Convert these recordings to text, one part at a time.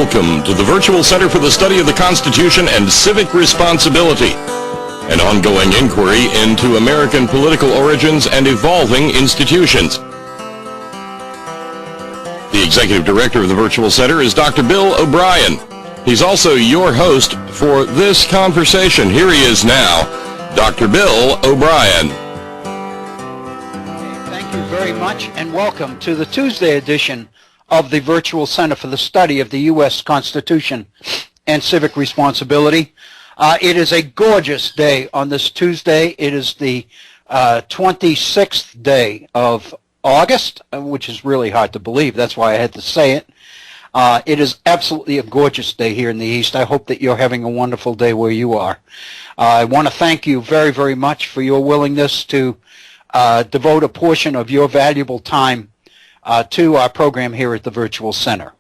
Welcome to the Virtual Center for the Study of the Constitution and Civic Responsibility, an ongoing inquiry into American political origins and evolving institutions. The Executive Director of the Virtual Center is Dr. Bill O'Brien. He's also your host for this conversation. Here he is now, Dr. Bill O'Brien. Thank you very much, and welcome to the Tuesday edition of the Virtual Center for the Study of the U.S. Constitution and Civic Responsibility. It is a gorgeous day on this Tuesday. It is the 26th day of August, which is really hard to believe. That's why I had to say it. It is absolutely a gorgeous day here in the East. I hope that you're having a wonderful day where you are. I want to thank you very, very much for your willingness to devote a portion of your valuable time to our program here at the Virtual Center.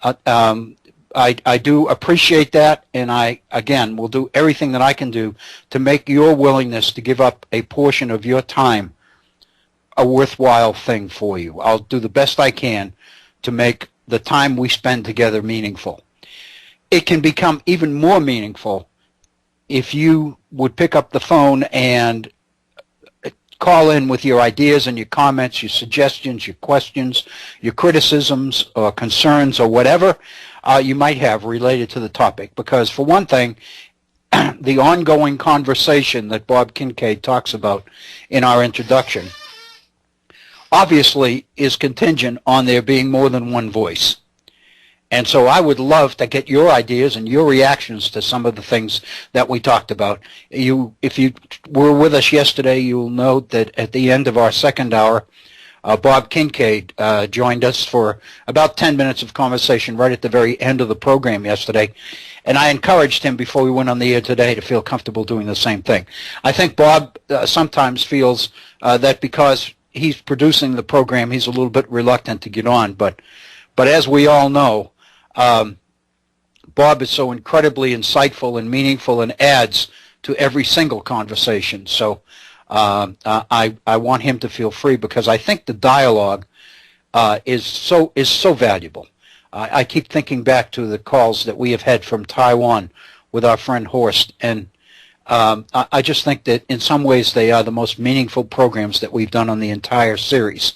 I do appreciate that, and I, again, will do everything that I can do to make your willingness to give up a portion of your time a worthwhile thing for you. I'll do the best I can to make the time we spend together meaningful. It can become even more meaningful if you would pick up the phone and call in with your ideas and your comments, your suggestions, your questions, your criticisms or concerns or whatever you might have related to the topic. Because for one thing, the ongoing conversation that Bob Kincaid talks about in our introduction obviously is contingent on there being more than one voice. And so I would love to get your ideas and your reactions to some of the things that we talked about. If you were with us yesterday, you'll note that at the end of our second hour, Bob Kincaid joined us for about 10 minutes of conversation right at the very end of the program yesterday. And I encouraged him before we went on the air today to feel comfortable doing the same thing. I think Bob sometimes feels that because he's producing the program, he's a little bit reluctant to get on. But as we all know, Bob is so incredibly insightful and meaningful and adds to every single conversation. So I want him to feel free, because I think the dialogue is so valuable. I keep thinking back to the calls that we have had from Taiwan with our friend Horst, and I just think that in some ways they are the most meaningful programs that we've done on the entire series.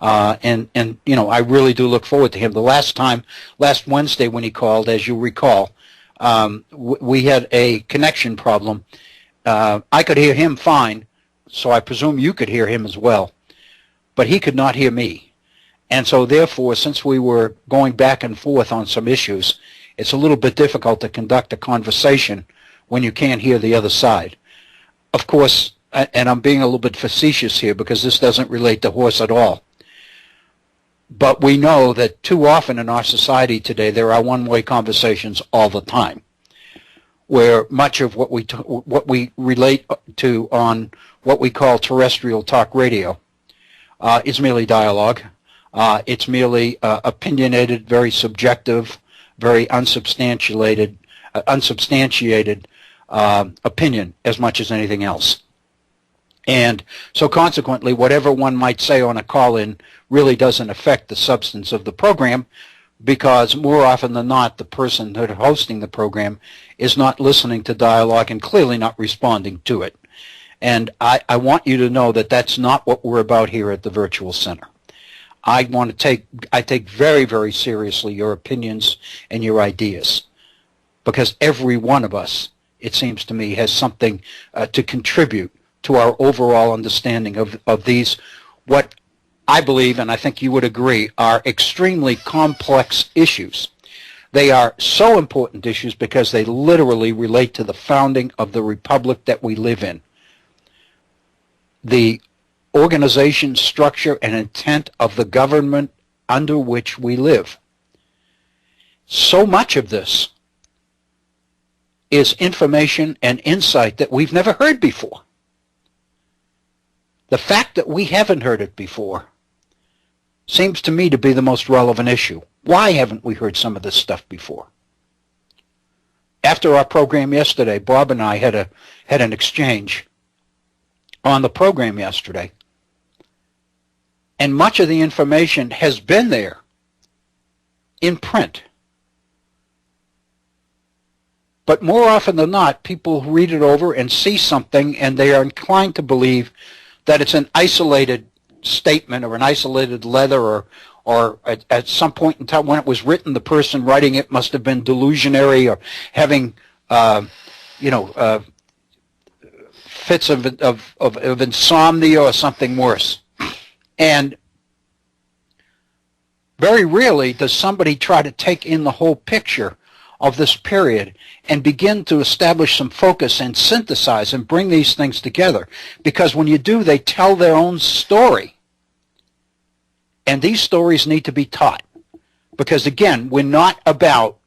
And you know, I really do look forward to him. Last Wednesday when he called, as you recall, we had a connection problem. I could hear him fine, so I presume you could hear him as well, but he could not hear me. And so therefore, since we were going back and forth on some issues, it's a little bit difficult to conduct a conversation when you can't hear the other side. Of course, and I'm being a little bit facetious here because this doesn't relate to Horst at all, but we know that too often in our society today there are one-way conversations all the time, where much of what we relate to on what we call terrestrial talk radio is merely dialogue. It's merely opinionated, very subjective, very unsubstantiated opinion as much as anything else. And so consequently, whatever one might say on a call-in really doesn't affect the substance of the program, because more often than not, the person who's hosting the program is not listening to dialogue and clearly not responding to it. And I want you to know that that's not what we're about here at the Virtual Center. I take very, very seriously your opinions and your ideas, because every one of us, it seems to me, has something to contribute to our overall understanding of these, what I believe, and I think you would agree, are extremely complex issues. They are so important issues because they literally relate to the founding of the republic that we live in, the organization, structure, and intent of the government under which we live. So much of this is information and insight that we've never heard before. The fact that we haven't heard it before seems to me to be the most relevant issue. Why haven't we heard some of this stuff before? After our program yesterday, Bob and I had an exchange on the program yesterday, and much of the information has been there in print But more often than not, people read it over and see something, and they are inclined to believe that it's an isolated statement or an isolated letter, or at some point in time when it was written, the person writing it must have been delusionary or having, fits of insomnia or something worse. And very rarely does somebody try to take in the whole picture of this period and begin to establish some focus and synthesize and bring these things together. Because when you do, they tell their own story. And these stories need to be taught. Because again, we're not about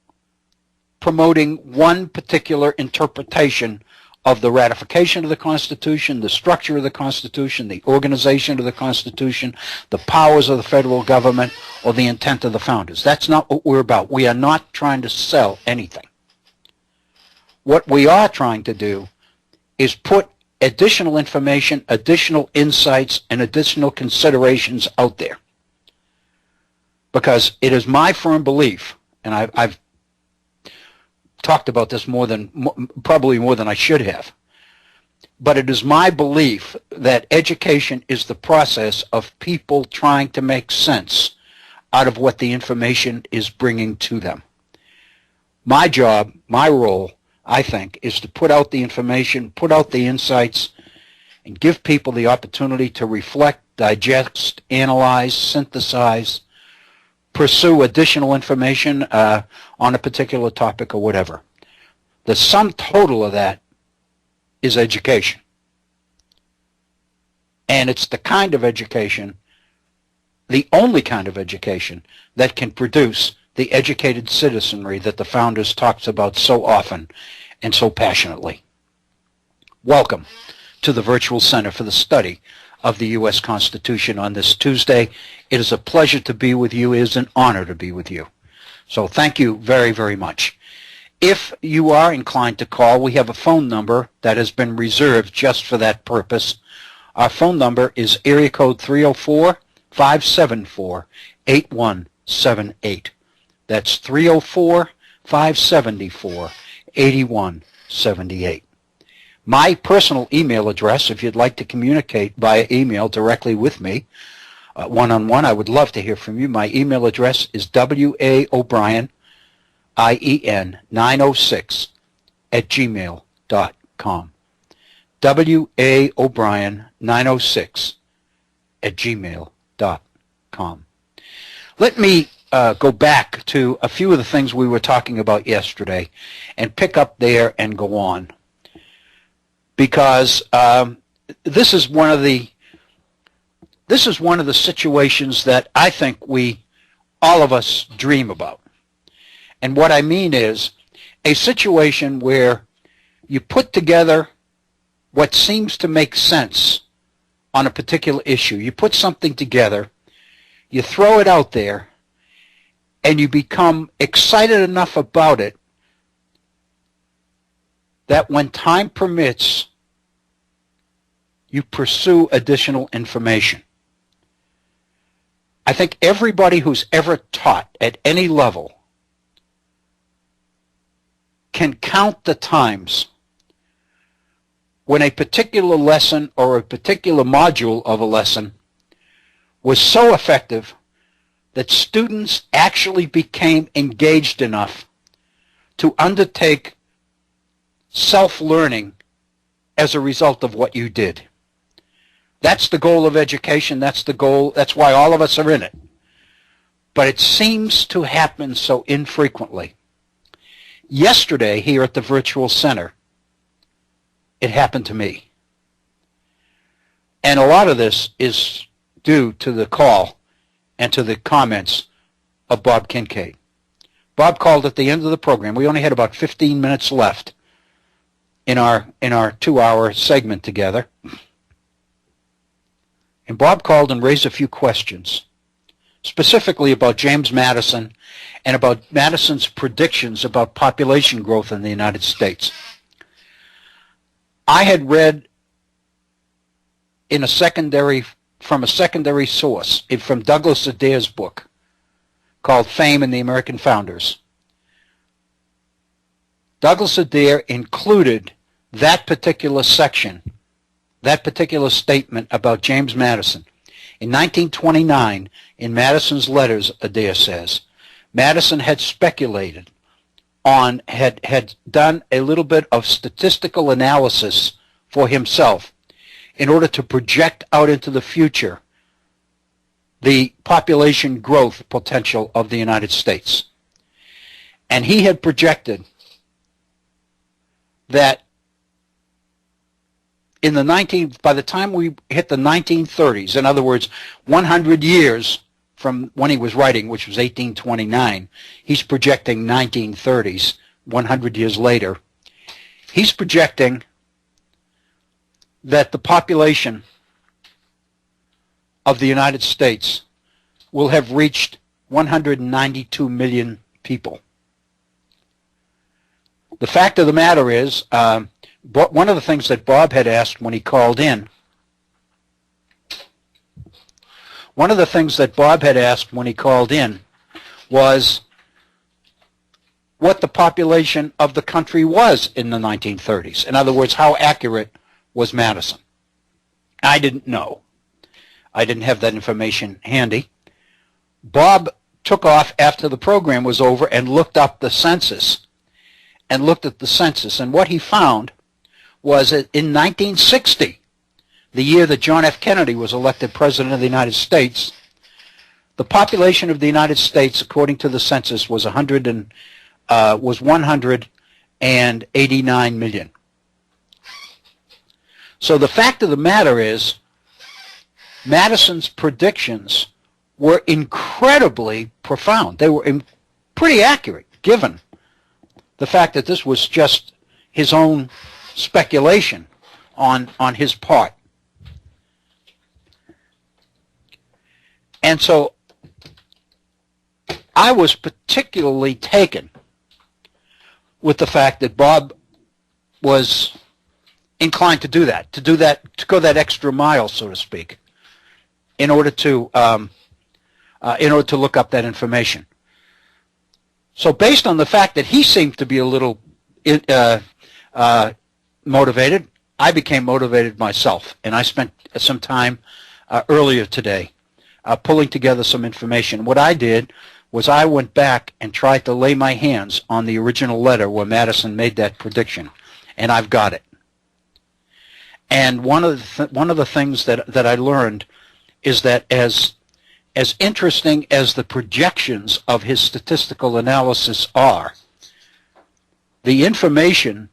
promoting one particular interpretation of the ratification of the Constitution, the structure of the Constitution, the organization of the Constitution, the powers of the federal government, or the intent of the founders. That's not what we're about. We are not trying to sell anything. What we are trying to do is put additional information, additional insights, and additional considerations out there. Because it is my firm belief, and I've talked about this probably more than I should have, but it is my belief that education is the process of people trying to make sense out of what the information is bringing to them. My job, my role, I think, is to put out the information, put out the insights, and give people the opportunity to reflect, digest, analyze, synthesize, pursue additional information on a particular topic or whatever. The sum total of that is education. And it's the kind of education, the only kind of education, that can produce the educated citizenry that the Founders talks about so often and so passionately. Welcome to the Virtual Center for the Study of the U.S. Constitution on this Tuesday. It is a pleasure to be with you. It is an honor to be with you. So thank you very, very much. If you are inclined to call, we have a phone number that has been reserved just for that purpose. Our phone number is area code 304-574-8178. That's 304-574-8178. My personal email address, if you'd like to communicate via email directly with me, one-on-one, I would love to hear from you. My email address is waobrien, IEN 906 @gmail.com. waobrien 906 @gmail.com. Let me go back to a few of the things we were talking about yesterday and pick up there and go on. Because this is one of the situations that I think all of us dream about. And what I mean is a situation where you put together what seems to make sense on a particular issue. You put something together, you throw it out there, and you become excited enough about it that when time permits, you pursue additional information. I think everybody who's ever taught at any level can count the times when a particular lesson or a particular module of a lesson was so effective that students actually became engaged enough to undertake self-learning as a result of what you did. That's the goal of education. That's the goal. That's why all of us are in it. But it seems to happen so infrequently. Yesterday, here at the Virtual Center, it happened to me. And a lot of this is due to the call and to the comments of Bob Kincaid. Bob called at the end of the program. We only had about 15 minutes left in our 2-hour segment together. And Bob called and raised a few questions, specifically about James Madison and about Madison's predictions about population growth in the United States. I had read from a secondary source, from Douglass Adair's book called Fame and the American Founders, Douglass Adair included that particular section, that particular statement about James Madison. In 1929, in Madison's letters, Adair says, Madison had speculated on, had done a little bit of statistical analysis for himself in order to project out into the future the population growth potential of the United States. And he had projected that by the time we hit the 1930s, in other words, 100 years from when he was writing, which was 1829, he's projecting 1930s, 100 years later. He's projecting that the population of the United States will have reached 192 million people. The fact of the matter is, one of the things that Bob had asked when he called in, was what the population of the country was in the 1930s. In other words, how accurate was Madison? I didn't know. I didn't have that information handy. Bob took off after the program was over and looked up the census, and looked at the census, and what he found was that in 1960, the year that John F. Kennedy was elected President of the United States, the population of the United States, according to the census, was 189 million. So the fact of the matter is, Madison's predictions were incredibly profound. They were pretty accurate, given the fact that this was just his own speculation on his part. And so I was particularly taken with the fact that Bob was inclined to do that, to go that extra mile, so to speak, in order to look up that information. So based on the fact that he seemed to be a little motivated, I became motivated myself, and I spent some time earlier today pulling together some information. What I did was I went back and tried to lay my hands on the original letter where Madison made that prediction, and I've got it. And one of the things that I learned is that as interesting as the projections of his statistical analysis are, the information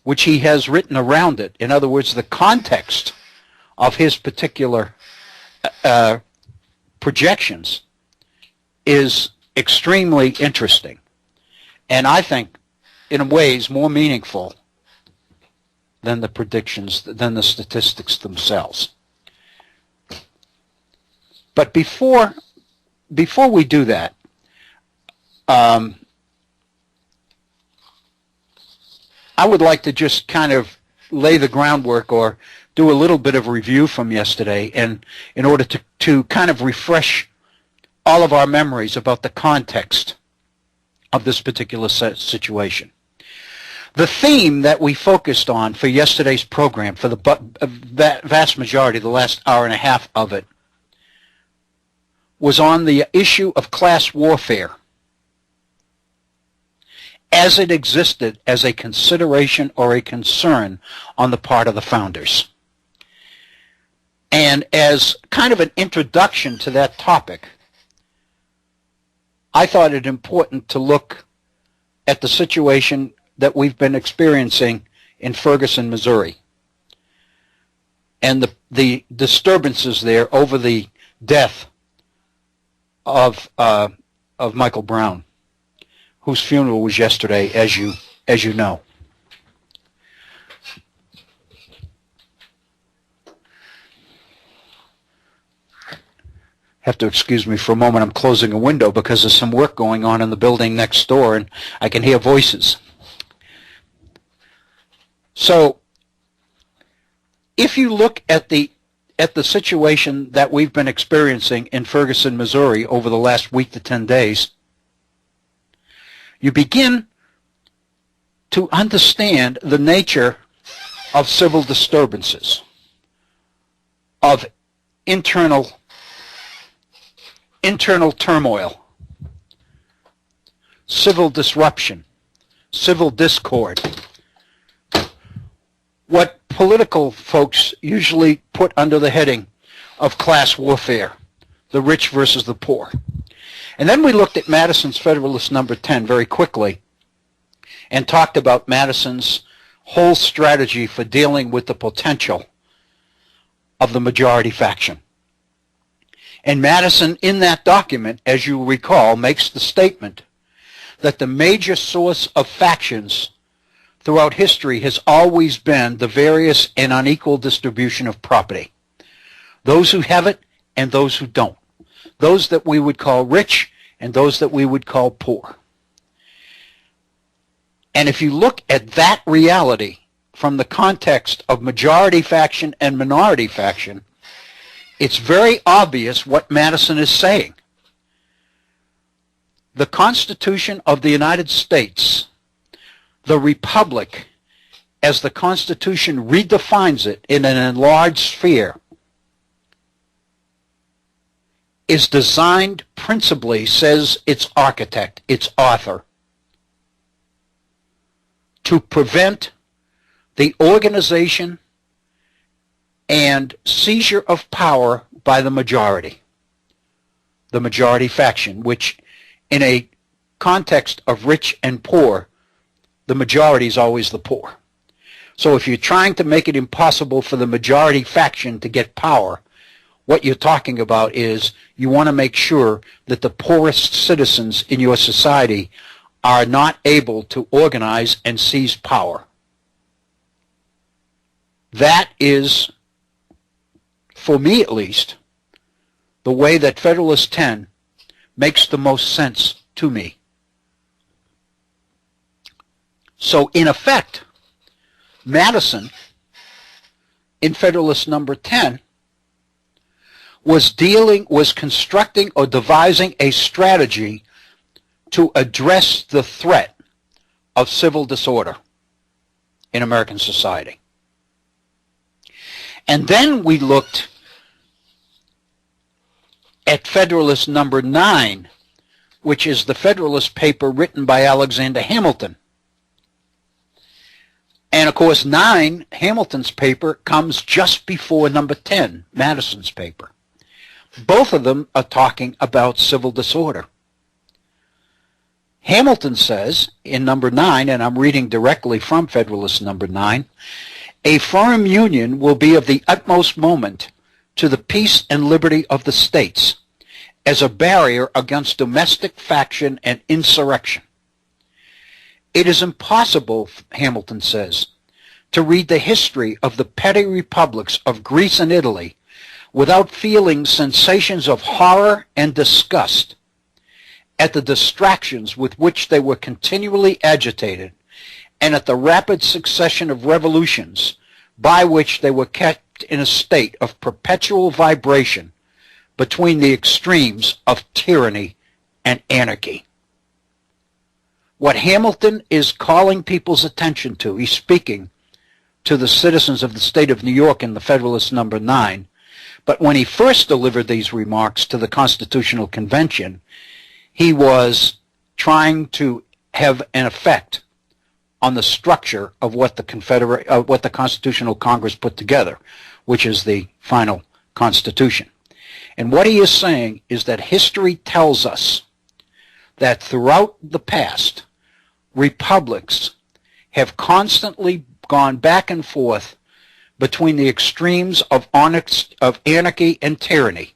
which he has written around it, in other words, the context of his particular projections, is extremely interesting, and I think in ways more meaningful than the predictions, than the statistics themselves. But before we do that, I would like to just kind of lay the groundwork or do a little bit of review from yesterday, and in order to kind of refresh all of our memories about the context of this particular situation. The theme that we focused on for yesterday's program, for the vast majority, the last hour and a half of it, was on the issue of class warfare as it existed as a consideration or a concern on the part of the founders. And as kind of an introduction to that topic, I thought it important to look at the situation that we've been experiencing in Ferguson, Missouri, and the disturbances there over the death of Michael Brown, whose funeral was yesterday, as you know. Have to excuse me for a moment. I'm closing a window because there's some work going on in the building next door, and I can hear voices. So, if you look at the situation that we've been experiencing in Ferguson, Missouri over the last week to 10 days, you begin to understand the nature of civil disturbances, of internal turmoil, civil disruption, civil discord, what political folks usually put under the heading of class warfare, the rich versus the poor. And then we looked at Madison's Federalist number 10 very quickly and talked about Madison's whole strategy for dealing with the potential of the majority faction. And Madison, in that document, as you recall, makes the statement that the major source of factions throughout history has always been the various and unequal distribution of property. Those who have it and those who don't. Those that we would call rich and those that we would call poor. And if you look at that reality from the context of majority faction and minority faction, it's very obvious what Madison is saying. The Constitution of the United States, the Republic, as the Constitution redefines it in an enlarged sphere, is designed principally, says its architect, its author, to prevent the organization and seizure of power by the majority faction, which in a context of rich and poor, the majority is always the poor. So if you're trying to make it impossible for the majority faction to get power, what you're talking about is you want to make sure that the poorest citizens in your society are not able to organize and seize power. That is, for me at least, the way that Federalist 10 makes the most sense to me. So in effect, Madison, in Federalist number 10, was constructing or devising a strategy to address the threat of civil disorder in American society. And then we looked at Federalist number 9, which is the Federalist paper written by Alexander Hamilton. And of course 9, Hamilton's paper, comes just before number 10, Madison's paper. Both of them are talking about civil disorder. Hamilton says in number 9, and I'm reading directly from Federalist number 9, a firm union will be of the utmost moment to the peace and liberty of the states as a barrier against domestic faction and insurrection. It is impossible, Hamilton says, to read the history of the petty republics of Greece and Italy without feeling sensations of horror and disgust at the distractions with which they were continually agitated and at the rapid succession of revolutions by which they were kept in a state of perpetual vibration between the extremes of tyranny and anarchy. What Hamilton is calling people's attention to, he's speaking to the citizens of the state of New York in the Federalist number 9, but when he first delivered these remarks to the Constitutional Convention, he was trying to have an effect on the structure of what the Constitutional Congress put together, which is the final Constitution. And what he is saying is that history tells us that throughout the past, republics have constantly gone back and forth between the extremes of anarchy and tyranny.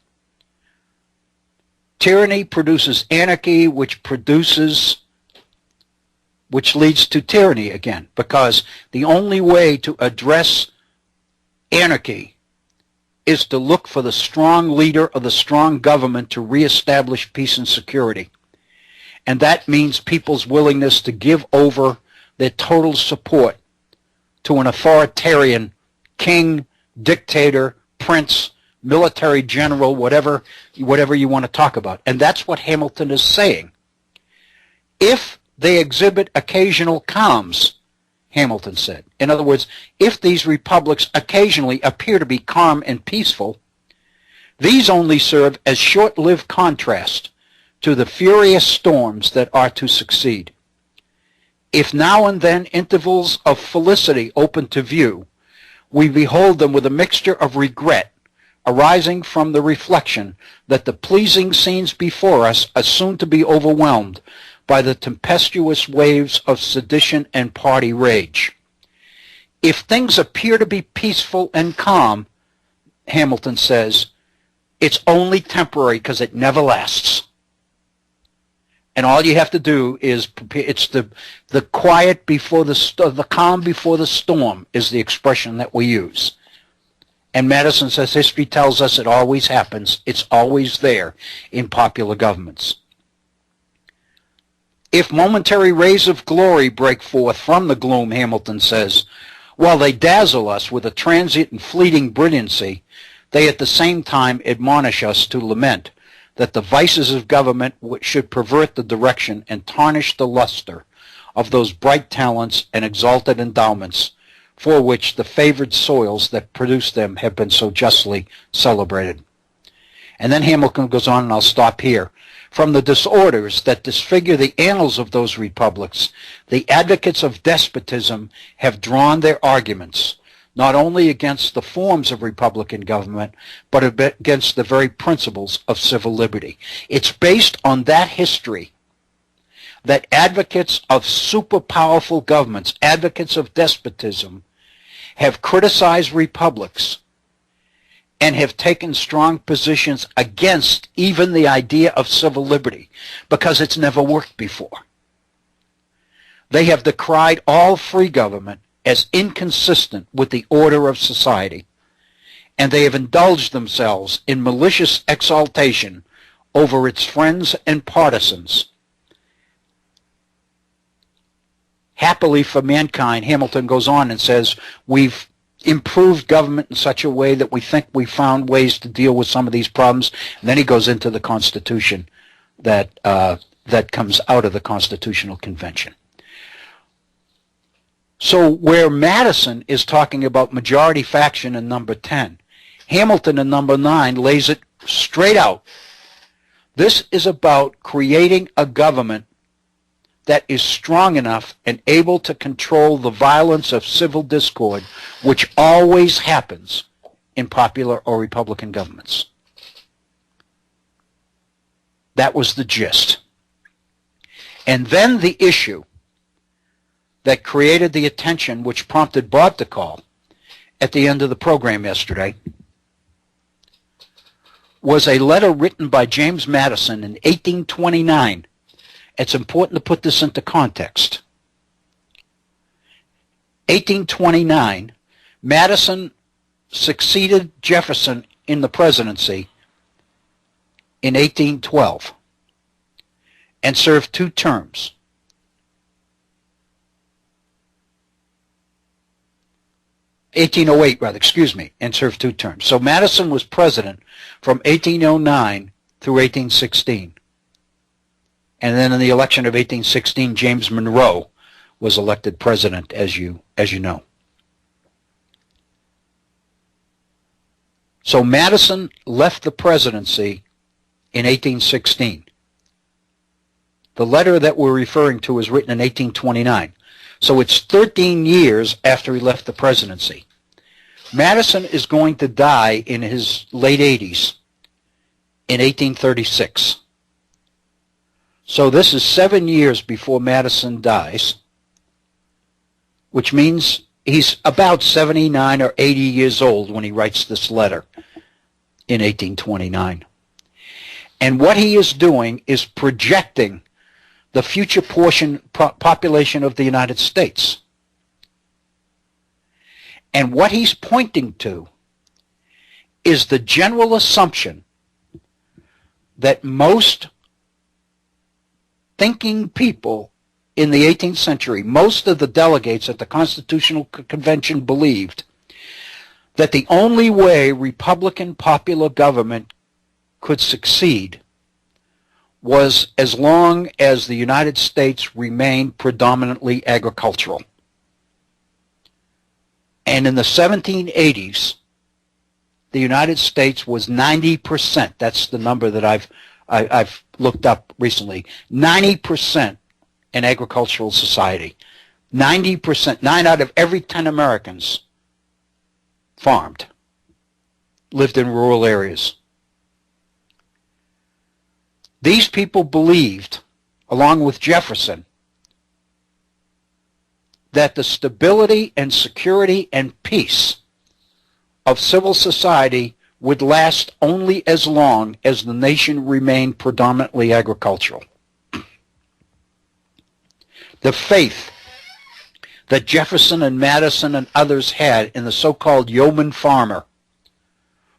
Tyranny produces anarchy, which leads to tyranny again, because the only way to address anarchy is to look for the strong leader or the strong government to reestablish peace and security. And that means people's willingness to give over their total support to an authoritarian king, dictator, prince, military general, whatever you want to talk about. And that's what Hamilton is saying. If they exhibit occasional calms Hamilton said. In other words, if these republics occasionally appear to be calm and peaceful, these only serve as short-lived contrast to the furious storms that are to succeed. If now and then intervals of felicity open to view, we behold them with a mixture of regret arising from the reflection that the pleasing scenes before us are soon to be overwhelmed by the tempestuous waves of sedition and party rage. If things appear to be peaceful and calm, Hamilton says, it's only temporary because it never lasts. And all you have to do is prepare. It's the quiet before the calm before the storm is the expression that we use. And Madison says history tells us it always happens. It's always there in popular governments. If momentary rays of glory break forth from the gloom, Hamilton says, while they dazzle us with a transient and fleeting brilliancy, they at the same time admonish us to lament that the vices of government should pervert the direction and tarnish the luster of those bright talents and exalted endowments for which the favored soils that produce them have been so justly celebrated. And then Hamilton goes on, and I'll stop here. From the disorders that disfigure the annals of those republics, the advocates of despotism have drawn their arguments, not only against the forms of republican government, but against the very principles of civil liberty. It's based on that history that advocates of super-powerful governments, advocates of despotism, have criticized republics and have taken strong positions against even the idea of civil liberty because it's never worked before. They have decried all free government as inconsistent with the order of society, and they have indulged themselves in malicious exaltation over its friends and partisans. Happily for mankind, Hamilton goes on and says, we've improved government in such a way that we think we found ways to deal with some of these problems. And then he goes into the Constitution that comes out of the Constitutional Convention. So where Madison is talking about majority faction in number 10, Hamilton in number 9 lays it straight out. This is about creating a government that is strong enough and able to control the violence of civil discord, which always happens in popular or Republican governments. That was the gist. And then the issue that created the attention which prompted Bob to call at the end of the program yesterday was a letter written by James Madison in 1829. It's important to put this into context. 1829, Madison succeeded Jefferson in the presidency in 1812 and served 2 terms. And served 2 terms. So Madison was president from 1809 through 1816. And then in the election of 1816, James Monroe was elected president, as you know. So Madison left the presidency in 1816. The letter that we're referring to is written in 1829. So it's 13 years after he left the presidency. Madison is going to die in his late 80s in 1836. So this is 7 years before Madison dies, which means he's about 79 or 80 years old when he writes this letter in 1829. And what he is doing is projecting the future population of the United States. And what he's pointing to is the general assumption that most thinking people in the 18th century, most of the delegates at the Constitutional Convention believed that the only way Republican popular government could succeed was as long as the United States remained predominantly agricultural. And in the 1780s, the United States was 90%. That's the number that I've looked up recently. 90% an agricultural society. 90%, 9 out of every 10 Americans farmed, lived in rural areas. These people believed, along with Jefferson, that the stability and security and peace of civil society would last only as long as the nation remained predominantly agricultural. The faith that Jefferson and Madison and others had in the so-called yeoman farmer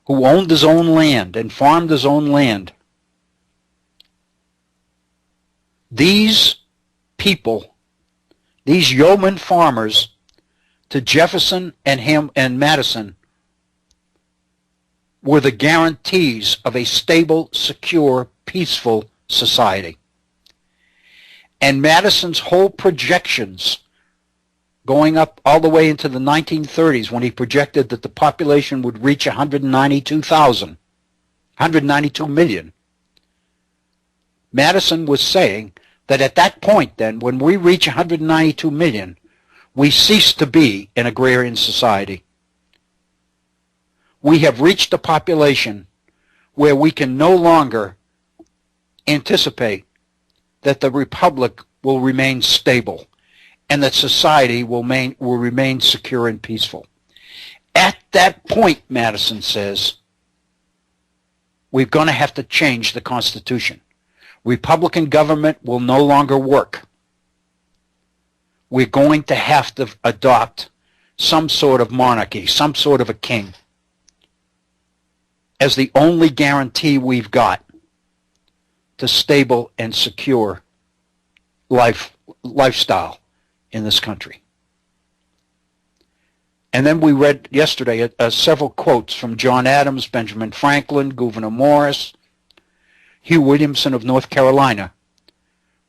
who owned his own land and farmed his own land, these people, these yeoman farmers, to Jefferson and him and Madison, were the guarantees of a stable, secure, peaceful society. And Madison's whole projections, going up all the way into the 1930s, when he projected that the population would reach 192 million, Madison was saying that at that point then, when we reach 192 million, we cease to be an agrarian society. We have reached a population where we can no longer anticipate that the republic will remain stable and that society will remain secure and peaceful. At that point, Madison says, we're going to have to change the Constitution. Republican government will no longer work. We're going to have to adopt some sort of monarchy, some sort of a king, as the only guarantee we've got to stable and secure lifestyle in this country. And then we read yesterday several quotes from John Adams, Benjamin Franklin, Gouverneur Morris, Hugh Williamson of North Carolina,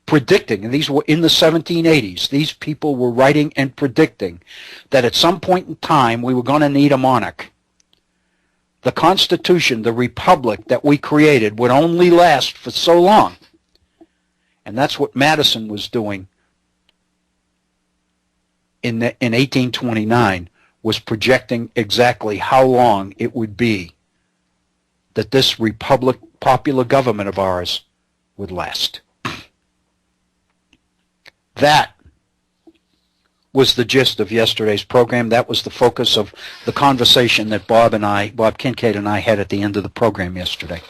predicting, and these were in the 1780s, these people were writing and predicting that at some point in time we were going to need a monarch. The Constitution, the republic that we created, would only last for so long. And that's what Madison was doing in 1829, was projecting exactly how long it would be that this republic, popular government of ours, would last. That was the gist of yesterday's program. That was the focus of the conversation that Bob Kincaid and I had at the end of the program yesterday.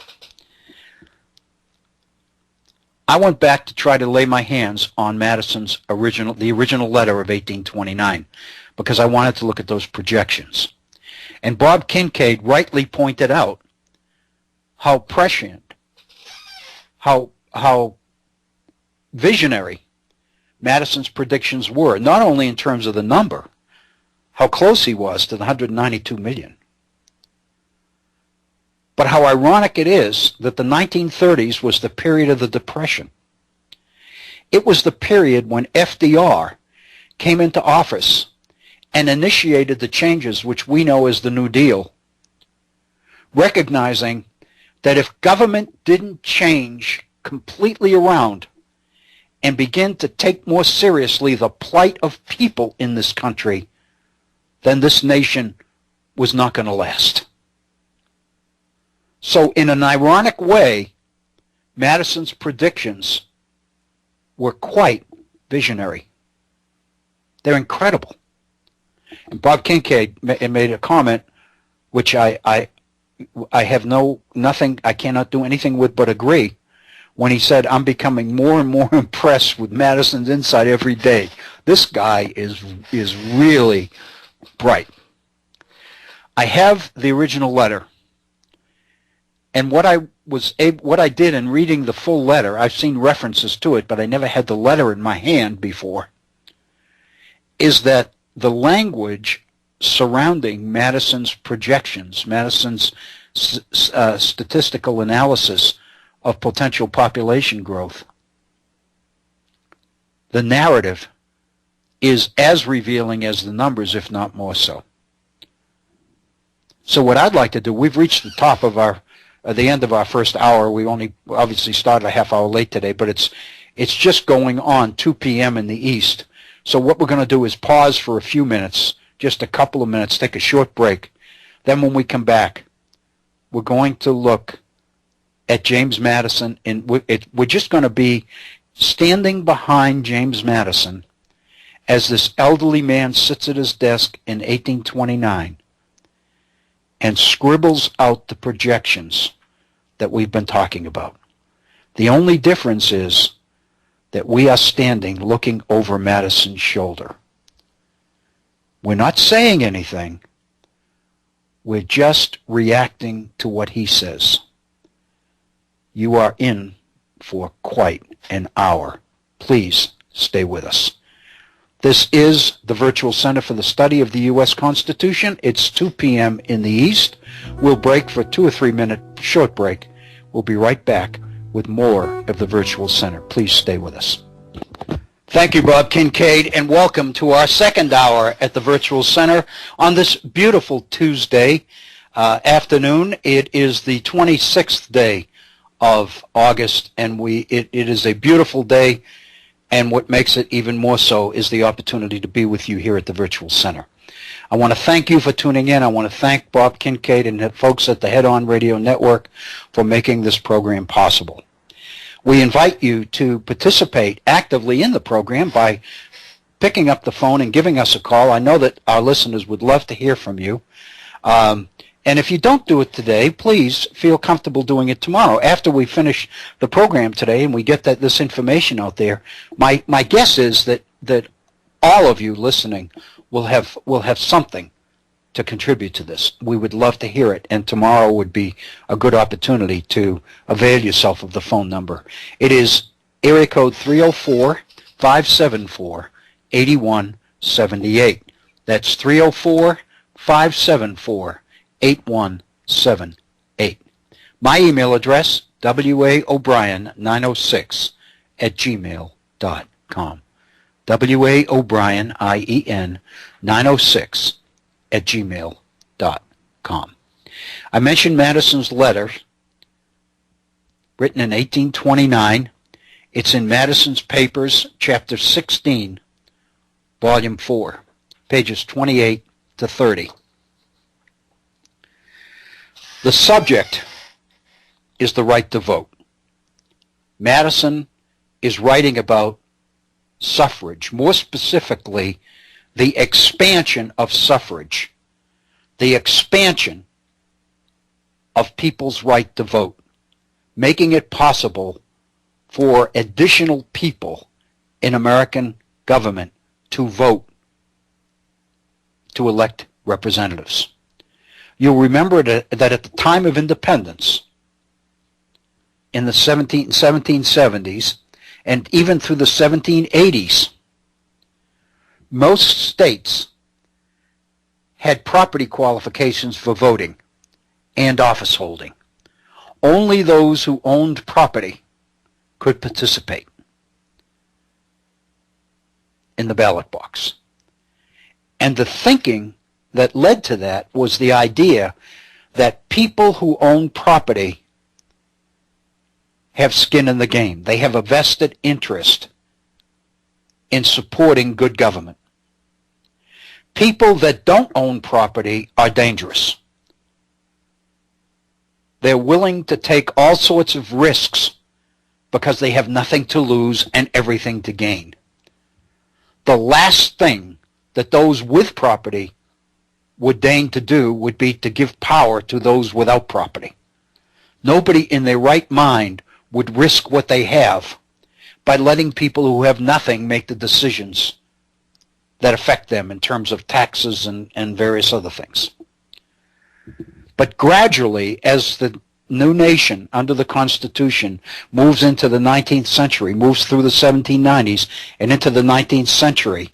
I went back to try to lay my hands on Madison's the original letter of 1829, because I wanted to look at those projections. And Bob Kincaid rightly pointed out how prescient, how visionary Madison's predictions were, not only in terms of the number, how close he was to the 192 million, but how ironic it is that the 1930s was the period of the Depression. It was the period when FDR came into office and initiated the changes which we know as the New Deal, recognizing that if government didn't change completely around and begin to take more seriously the plight of people in this country, then this nation was not going to last. So in an ironic way, Madison's predictions were quite visionary. They're incredible. And Bob Kincaid made a comment which I have nothing, I cannot do anything with but agree, when he said, I'm becoming more and more impressed with Madison's insight every day. This guy is really bright. I have the original letter, and what I did in reading the full letter, I've seen references to it, but I never had the letter in my hand before, is that the language surrounding Madison's projections, Madison's statistical analysis of potential population growth, the narrative is as revealing as the numbers, if not more so. So what I'd like to do, we've reached the top of the end of our first hour. We only obviously started a half hour late today, but it's just going on 2 p.m. in the East. So what we're going to do is pause for a few minutes, just a couple of minutes, take a short break. Then when we come back, we're going to look at James Madison, and we're just going to be standing behind James Madison as this elderly man sits at his desk in 1829 and scribbles out the projections that we've been talking about. The only difference is that we are standing looking over Madison's shoulder. We're not saying anything. We're just reacting to what he says. You are in for quite an hour. Please stay with us. This is the Virtual Center for the Study of the U.S. Constitution. It's 2 p.m. in the East. We'll break for a 2 or 3 minute short break. We'll be right back with more of the Virtual Center. Please stay with us. Thank you, Bob Kincaid, and welcome to our second hour at the Virtual Center on this beautiful Tuesday afternoon. It is the 26th day of August, and it is a beautiful day, and what makes it even more so is the opportunity to be with you here at the Virtual Center. I want to thank you for tuning in. I want to thank Bob Kincaid and the folks at the Head On Radio Network for making this program possible. We invite you to participate actively in the program by picking up the phone and giving us a call. I know that our listeners would love to hear from you. And if you don't do it today, please feel comfortable doing it tomorrow. After we finish the program today and we get this information out there, my guess is that all of you listening will have something to contribute to this. We would love to hear it, and tomorrow would be a good opportunity to avail yourself of the phone number. It is area code 304-574-8178. That's 304-574-8178. My email address, waobrien906@gmail.com. waobrien, IEN, 906@gmail.com. I mentioned Madison's letter, written in 1829. It's in Madison's Papers, Chapter 16, Volume 4, pages 28 to 30. The subject is the right to vote. Madison is writing about suffrage, more specifically, the expansion of suffrage, the expansion of people's right to vote, making it possible for additional people in American government to vote, to elect representatives. You'll remember that at the time of independence, in the 1770s, and even through the 1780s, most states had property qualifications for voting and office holding. Only those who owned property could participate in the ballot box. And the thinking that led to that was the idea that people who own property have skin in the game. They have a vested interest in supporting good government. People that don't own property are dangerous. They're willing to take all sorts of risks because they have nothing to lose and everything to gain. The last thing that those with property would deign to do would be to give power to those without property. Nobody in their right mind would risk what they have by letting people who have nothing make the decisions that affect them in terms of taxes and various other things. But gradually, as the new nation under the Constitution moves into the 19th century, moves through the 1790s and into the 19th century,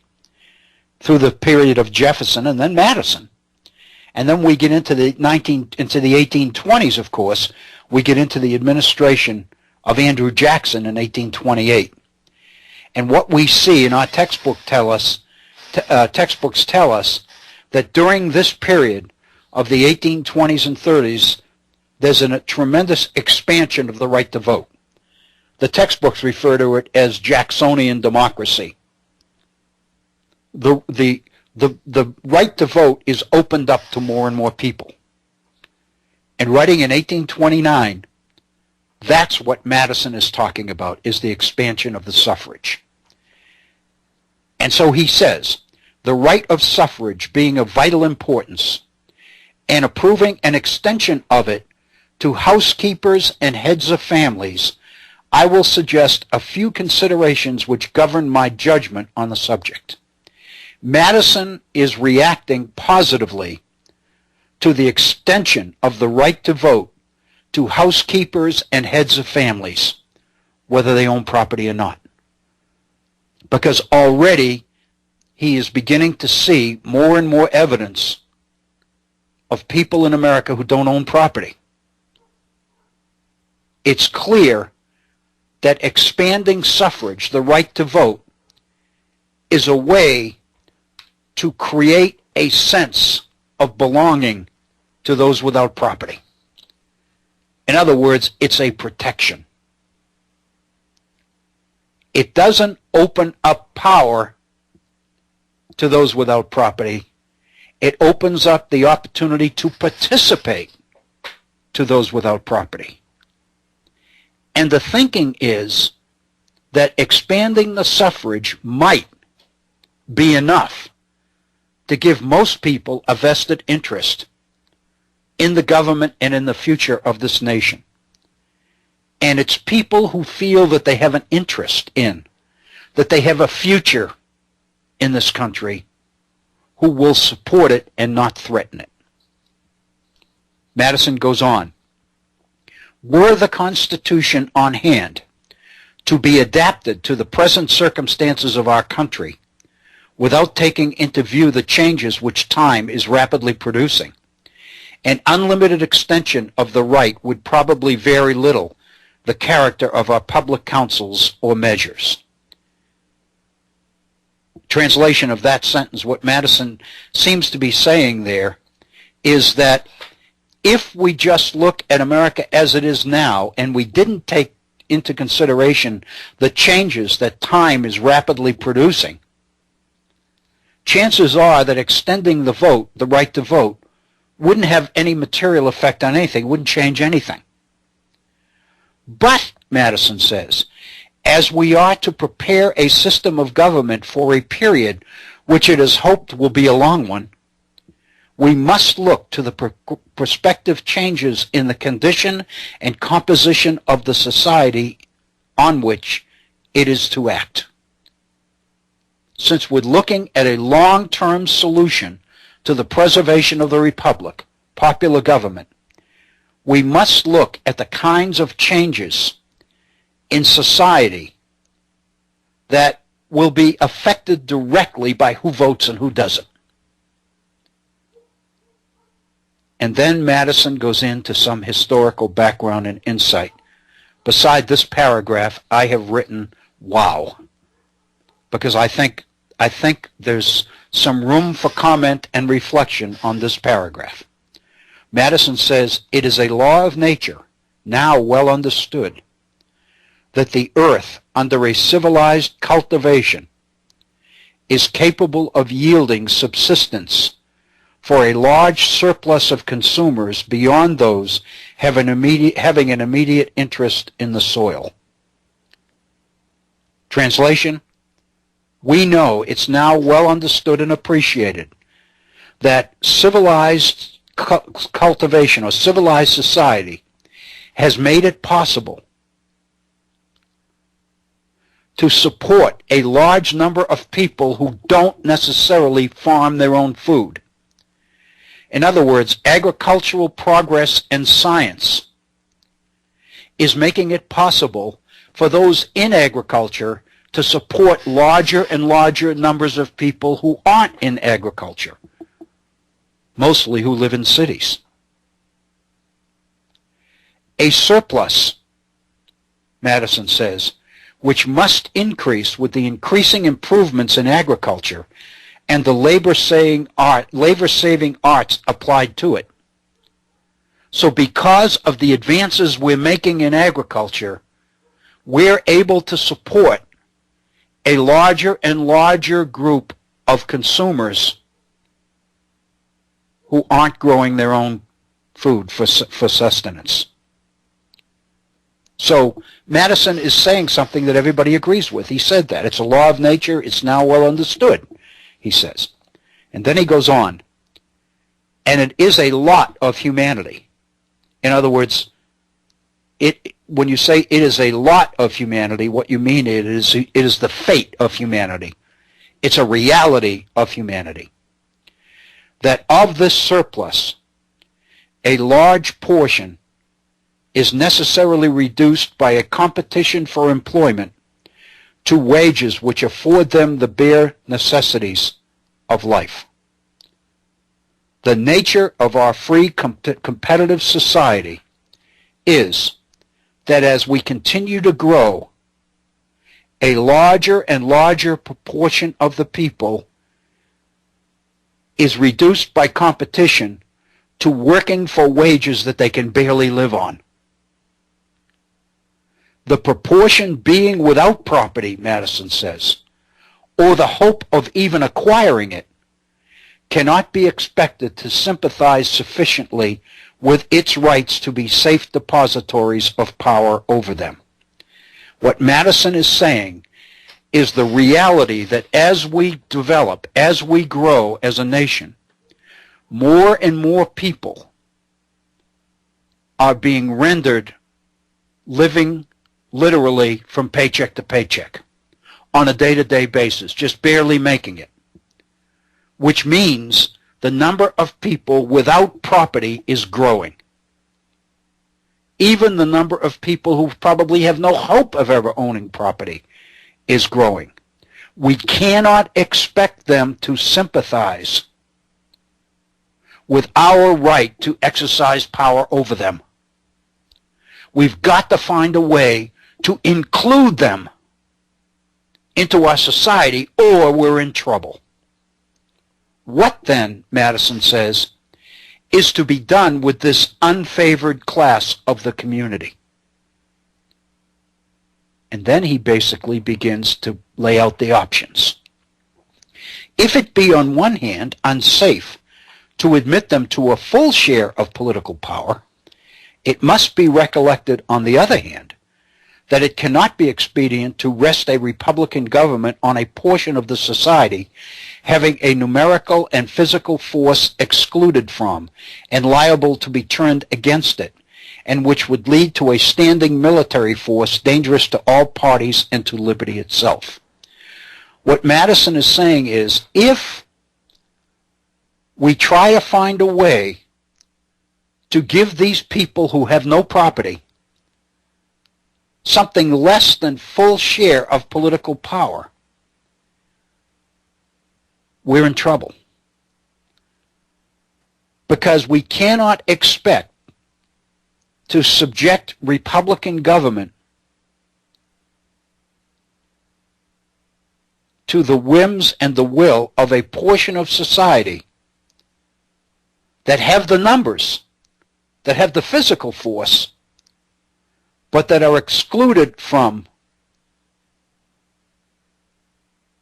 through the period of Jefferson and then Madison, and then we get into the 1820s, of course, we get into the administration of Andrew Jackson in 1828. And what we see in our textbooks tell us that during this period, of the 1820s and 30s, there's a tremendous expansion of the right to vote. The textbooks refer to it as Jacksonian democracy. The right to vote is opened up to more and more people. And writing in 1829, that's what Madison is talking about, is the expansion of the suffrage. And so he says, the right of suffrage being of vital importance, and approving an extension of it to housekeepers and heads of families, I will suggest a few considerations which govern my judgment on the subject. Madison is reacting positively to the extension of the right to vote to housekeepers and heads of families, whether they own property or not. Because already he is beginning to see more and more evidence of people in America who don't own property. It's clear that expanding suffrage, the right to vote, is a way to create a sense of belonging to those without property. In other words, it's a protection. It doesn't open up power to those without property. It opens up the opportunity to participate to those without property. And the thinking is that expanding the suffrage might be enough to give most people a vested interest in the government and in the future of this nation. And it's people who feel that they have an interest in, that they have a future in this country, who will support it and not threaten it. Madison goes on. Were the Constitution on hand to be adapted to the present circumstances of our country without taking into view the changes which time is rapidly producing, an unlimited extension of the right would probably vary little the character of our public councils or measures. Translation of that sentence, what Madison seems to be saying there is that if we just look at America as it is now and we didn't take into consideration the changes that time is rapidly producing, chances are that extending the vote, the right to vote, wouldn't have any material effect on anything, wouldn't change anything. But, Madison says, as we are to prepare a system of government for a period which it is hoped will be a long one, we must look to the prospective changes in the condition and composition of the society on which it is to act. Since we're looking at a long-term solution to the preservation of the republic, popular government, we must look at the kinds of changes in society that will be affected directly by who votes and who doesn't. And then Madison goes into some historical background and insight. Beside this paragraph, I have written, wow, because I think there's some room for comment and reflection on this paragraph. Madison says, it is a law of nature, now well understood, that the earth, under a civilized cultivation, is capable of yielding subsistence for a large surplus of consumers beyond those having an immediate interest in the soil. Translation, we know it's now well understood and appreciated that civilized cultivation or civilized society has made it possible to support a large number of people who don't necessarily farm their own food. In other words, agricultural progress and science is making it possible for those in agriculture to support larger and larger numbers of people who aren't in agriculture, mostly who live in cities. A surplus, Madison says, which must increase with the increasing improvements in agriculture and the labor-saving arts applied to it. So because of the advances we're making in agriculture, we're able to support a larger and larger group of consumers who aren't growing their own food for sustenance. So Madison is saying something that everybody agrees with. He said that. It's a law of nature. It's now well understood, he says. And then he goes on. And it is a lot of humanity. In other words, when you say it is a lot of humanity, what you mean it is the fate of humanity. It's a reality of humanity. That of this surplus, a large portion is necessarily reduced by a competition for employment to wages which afford them the bare necessities of life. The nature of our free competitive society is that as we continue to grow, a larger and larger proportion of the people is reduced by competition to working for wages that they can barely live on. The proportion being without property, Madison says, or the hope of even acquiring it, cannot be expected to sympathize sufficiently with its rights to be safe depositories of power over them. What Madison is saying is the reality that as we develop, as we grow as a nation, more and more people are being rendered living literally from paycheck to paycheck on a day-to-day basis, just barely making it, which means the number of people without property is growing. Even the number of people who probably have no hope of ever owning property is growing. We cannot expect them to sympathize with our right to exercise power over them. We've got to find a way to include them into our society, or we're in trouble. What then, Madison says, is to be done with this unfavored class of the community? And then he basically begins to lay out the options. If it be on one hand unsafe to admit them to a full share of political power, it must be recollected on the other hand that it cannot be expedient to rest a Republican government on a portion of the society having a numerical and physical force excluded from and liable to be turned against it, and which would lead to a standing military force dangerous to all parties and to liberty itself. What Madison is saying is, if we try to find a way to give these people who have no property something less than full share of political power, we're in trouble. Because we cannot expect to subject Republican government to the whims and the will of a portion of society that have the numbers, that have the physical force, but that are excluded from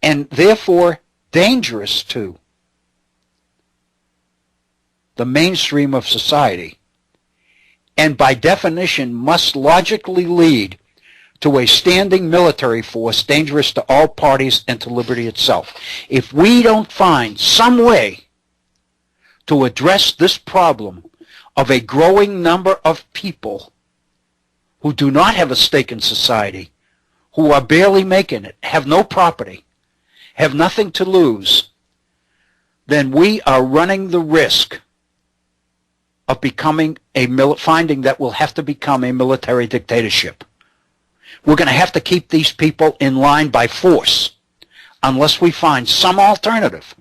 and therefore dangerous to the mainstream of society, and by definition must logically lead to a standing military force dangerous to all parties and to liberty itself. If we don't find some way to address this problem of a growing number of people who do not have a stake in society, who are barely making it, have no property, have nothing to lose, then we are running the risk of becoming finding that we'll have to become a military dictatorship. We're going to have to keep these people in line by force unless we find some alternative,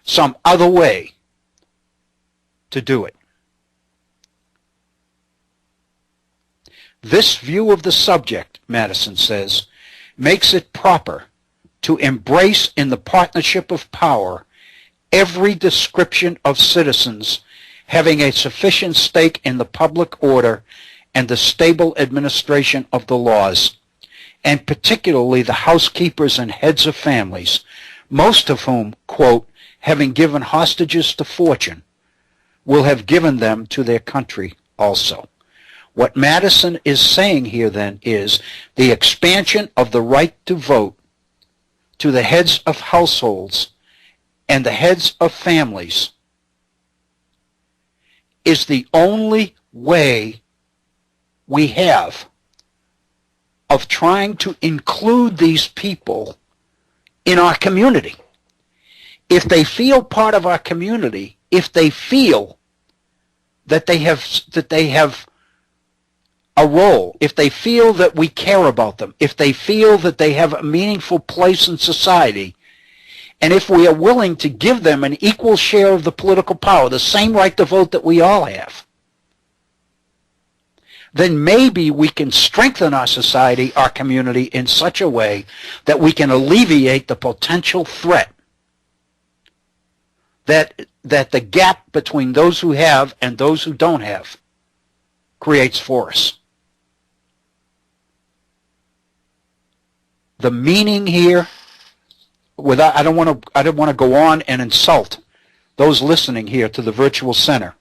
some other way to do it. This view of the subject, Madison says, makes it proper to embrace in the partnership of power every description of citizens having a sufficient stake in the public order and the stable administration of the laws, and particularly the housekeepers and heads of families, most of whom, quote, having given hostages to fortune, will have given them to their country also. What Madison is saying here then is the expansion of the right to vote to the heads of households and the heads of families is the only way we have of trying to include these people in our community. If they feel part of our community, if they feel that they have a role, if they feel that we care about them, if they feel that they have a meaningful place in society, and if we are willing to give them an equal share of the political power, the same right to vote that we all have, then maybe we can strengthen our society, our community, in such a way that we can alleviate the potential threat that the gap between those who have and those who don't have creates for us. The meaning here, I don't want to go on and insult those listening here to the virtual center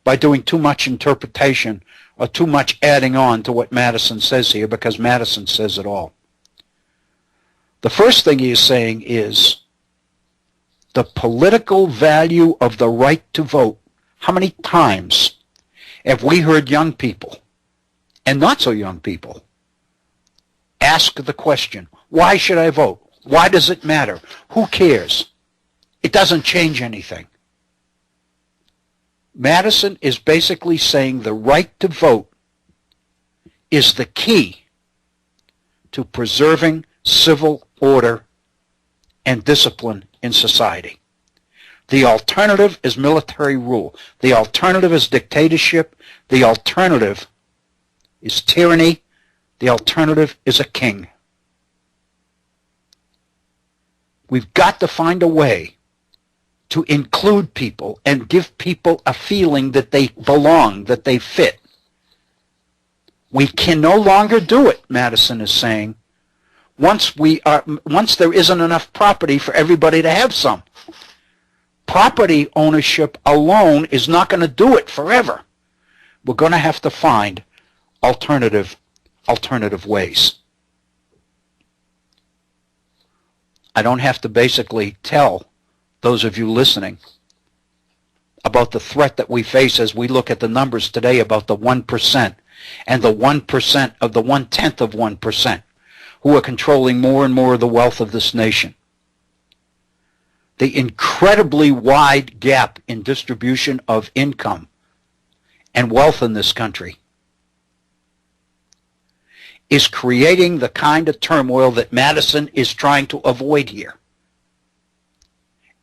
by doing too much interpretation or too much adding on to what Madison says here, because Madison says it all. The first thing he is saying is the political value of the right to vote. How many times have we heard young people, and not so young people, ask the question, why should I vote? Why does it matter? Who cares? It doesn't change anything. Madison is basically saying the right to vote is the key to preserving civil order and discipline in society. The alternative is military rule. The alternative is dictatorship. The alternative is tyranny. The alternative is a king. We've got to find a way to include people and give people a feeling that they belong, that they fit. We can no longer do it, Madison is saying, once there isn't enough property for everybody to have some. Property ownership alone is not going to do it forever. We're going to have to find alternative ways. I don't have to basically tell those of you listening about the threat that we face as we look at the numbers today about the 1% and the 1% of the 1/10 of 1% who are controlling more and more of the wealth of this nation. The incredibly wide gap in distribution of income and wealth in this country is creating the kind of turmoil that Madison is trying to avoid here.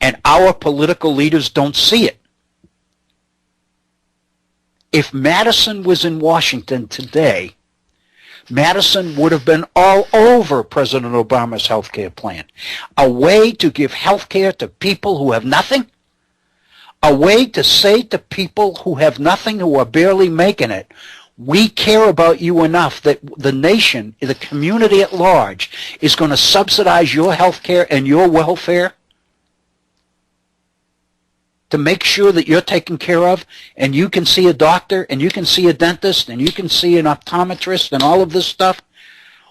And our political leaders don't see it. If Madison was in Washington today, Madison would have been all over President Obama's health care plan. A way to give health care to people who have nothing. A way to say to people who have nothing, who are barely making it, we care about you enough that the nation, the community at large, is going to subsidize your health care and your welfare to make sure that you're taken care of, and you can see a doctor, and you can see a dentist, and you can see an optometrist, and all of this stuff.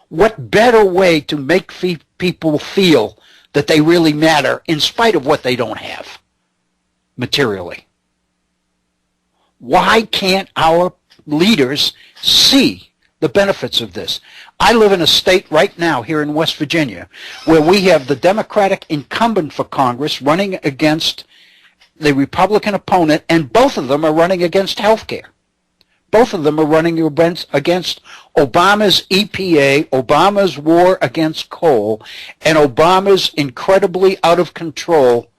What better way to make people feel that they really matter in spite of what they don't have materially? Why can't our leaders see the benefits of this? I live in a state right now here in West Virginia where we have the Democratic incumbent for Congress running against the Republican opponent, and both of them are running against health care. Both of them are running against Obama's EPA, Obama's war against coal, and Obama's incredibly out of control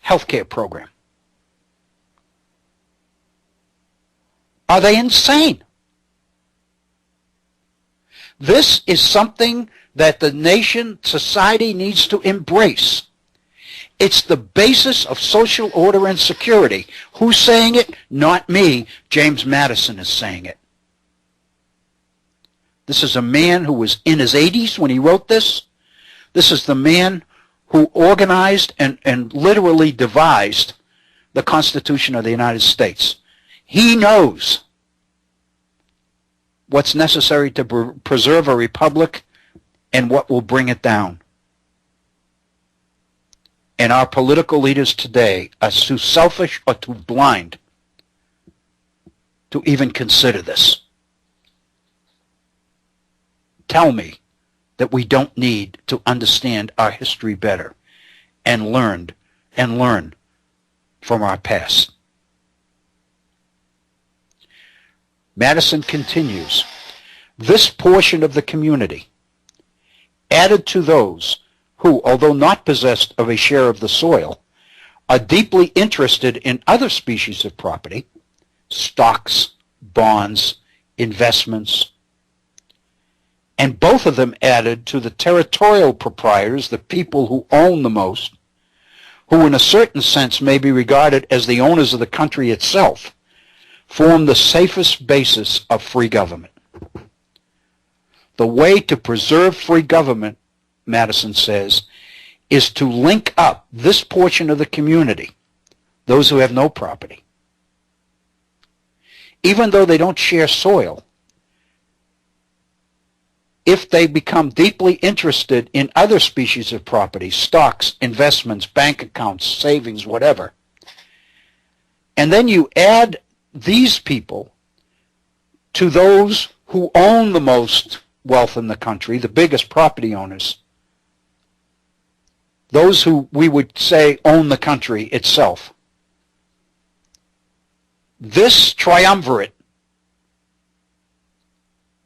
health care program. Are they insane? This is something that the nation, society needs to embrace. It's the basis of social order and security. Who's saying it? Not me. James Madison is saying it. This is a man who was in his 80s when he wrote this. This is the man who organized and literally devised the Constitution of the United States. He knows what's necessary to preserve a republic and what will bring it down. And our political leaders today are too selfish or too blind to even consider this. Tell me that we don't need to understand our history better and learn from our past. Madison continues, this portion of the community, added to those who, although not possessed of a share of the soil, are deeply interested in other species of property, stocks, bonds, investments, and both of them added to the territorial proprietors, the people who own the most, who in a certain sense may be regarded as the owners of the country itself, form the safest basis of free government. The way to preserve free government, Madison says, is to link up this portion of the community, those who have no property. Even though they don't share soil, if they become deeply interested in other species of property, stocks, investments, bank accounts, savings, whatever, and then you add these people to those who own the most wealth in the country, the biggest property owners, those who we would say own the country itself. This triumvirate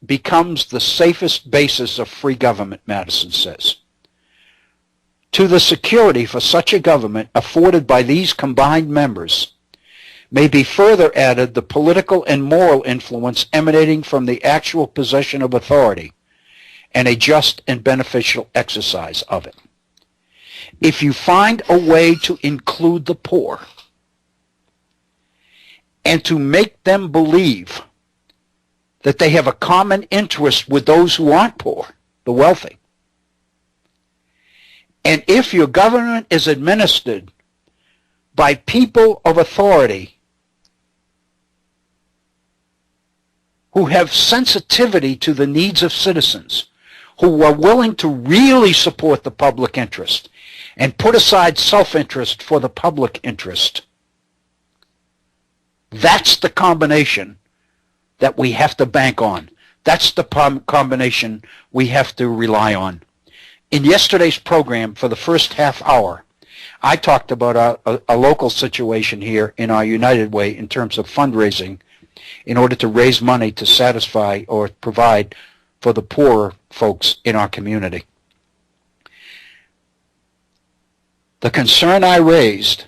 becomes the safest basis of free government, Madison says. To the security for such a government afforded by these combined members may be further added the political and moral influence emanating from the actual possession of authority and a just and beneficial exercise of it. If you find a way to include the poor and to make them believe that they have a common interest with those who aren't poor, the wealthy, and if your government is administered by people of authority who have sensitivity to the needs of citizens, who are willing to really support the public interest and put aside self-interest for the public interest, that's the combination that we have to bank on. That's the combination we have to rely on. In yesterday's program, for the first half hour, I talked about a local situation here in our United Way in terms of fundraising in order to raise money to satisfy or provide for the poorer folks in our community. The concern I raised,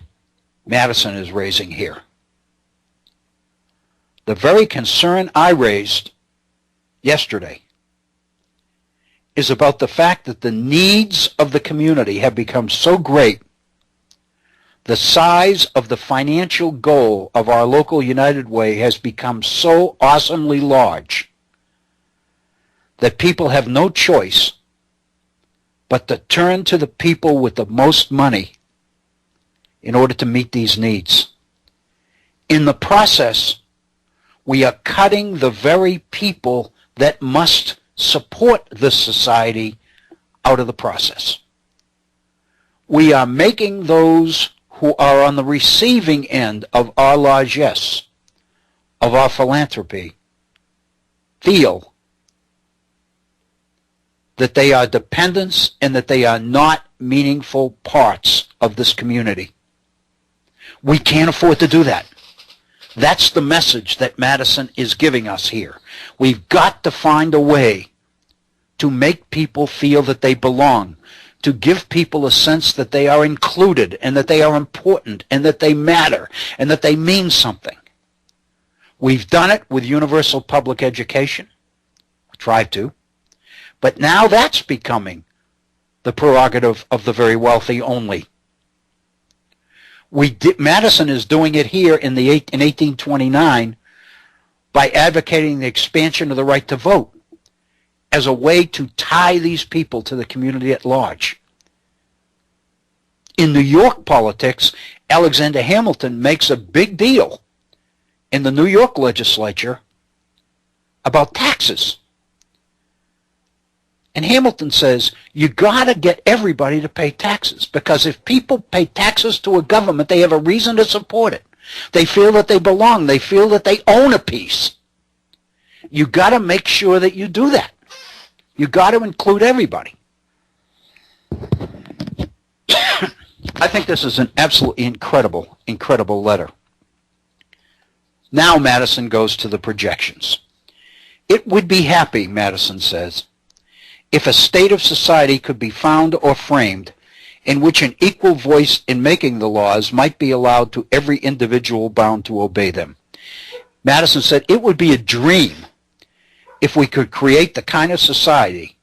Madison is raising here. The very concern I raised yesterday is about the fact that the needs of the community have become so great, the size of the financial goal of our local United Way has become so awesomely large that people have no choice but to turn to the people with the most money in order to meet these needs. In the process, we are cutting the very people that must support this society out of the process. We are making those who are on the receiving end of our largesse, of our philanthropy, feel that they are dependents and that they are not meaningful parts of this community. We can't afford to do that. That's the message that Madison is giving us here. We've got to find a way to make people feel that they belong, to give people a sense that they are included and that they are important and that they matter and that they mean something. We've done it with universal public education. Tried to. But now that's becoming the prerogative of the very wealthy only. Madison is doing it here in 1829 by advocating the expansion of the right to vote as a way to tie these people to the community at large. In New York politics, Alexander Hamilton makes a big deal in the New York legislature about taxes. And Hamilton says, you got to get everybody to pay taxes, because if people pay taxes to a government, they have a reason to support it. They feel that they belong. They feel that they own a piece. You got to make sure that you do that. You got to include everybody. I think this is an absolutely incredible, incredible letter. Now Madison goes to the projections. It would be happy, Madison says, if a state of society could be found or framed in which an equal voice in making the laws might be allowed to every individual bound to obey them. Madison said it would be a dream if we could create the kind of society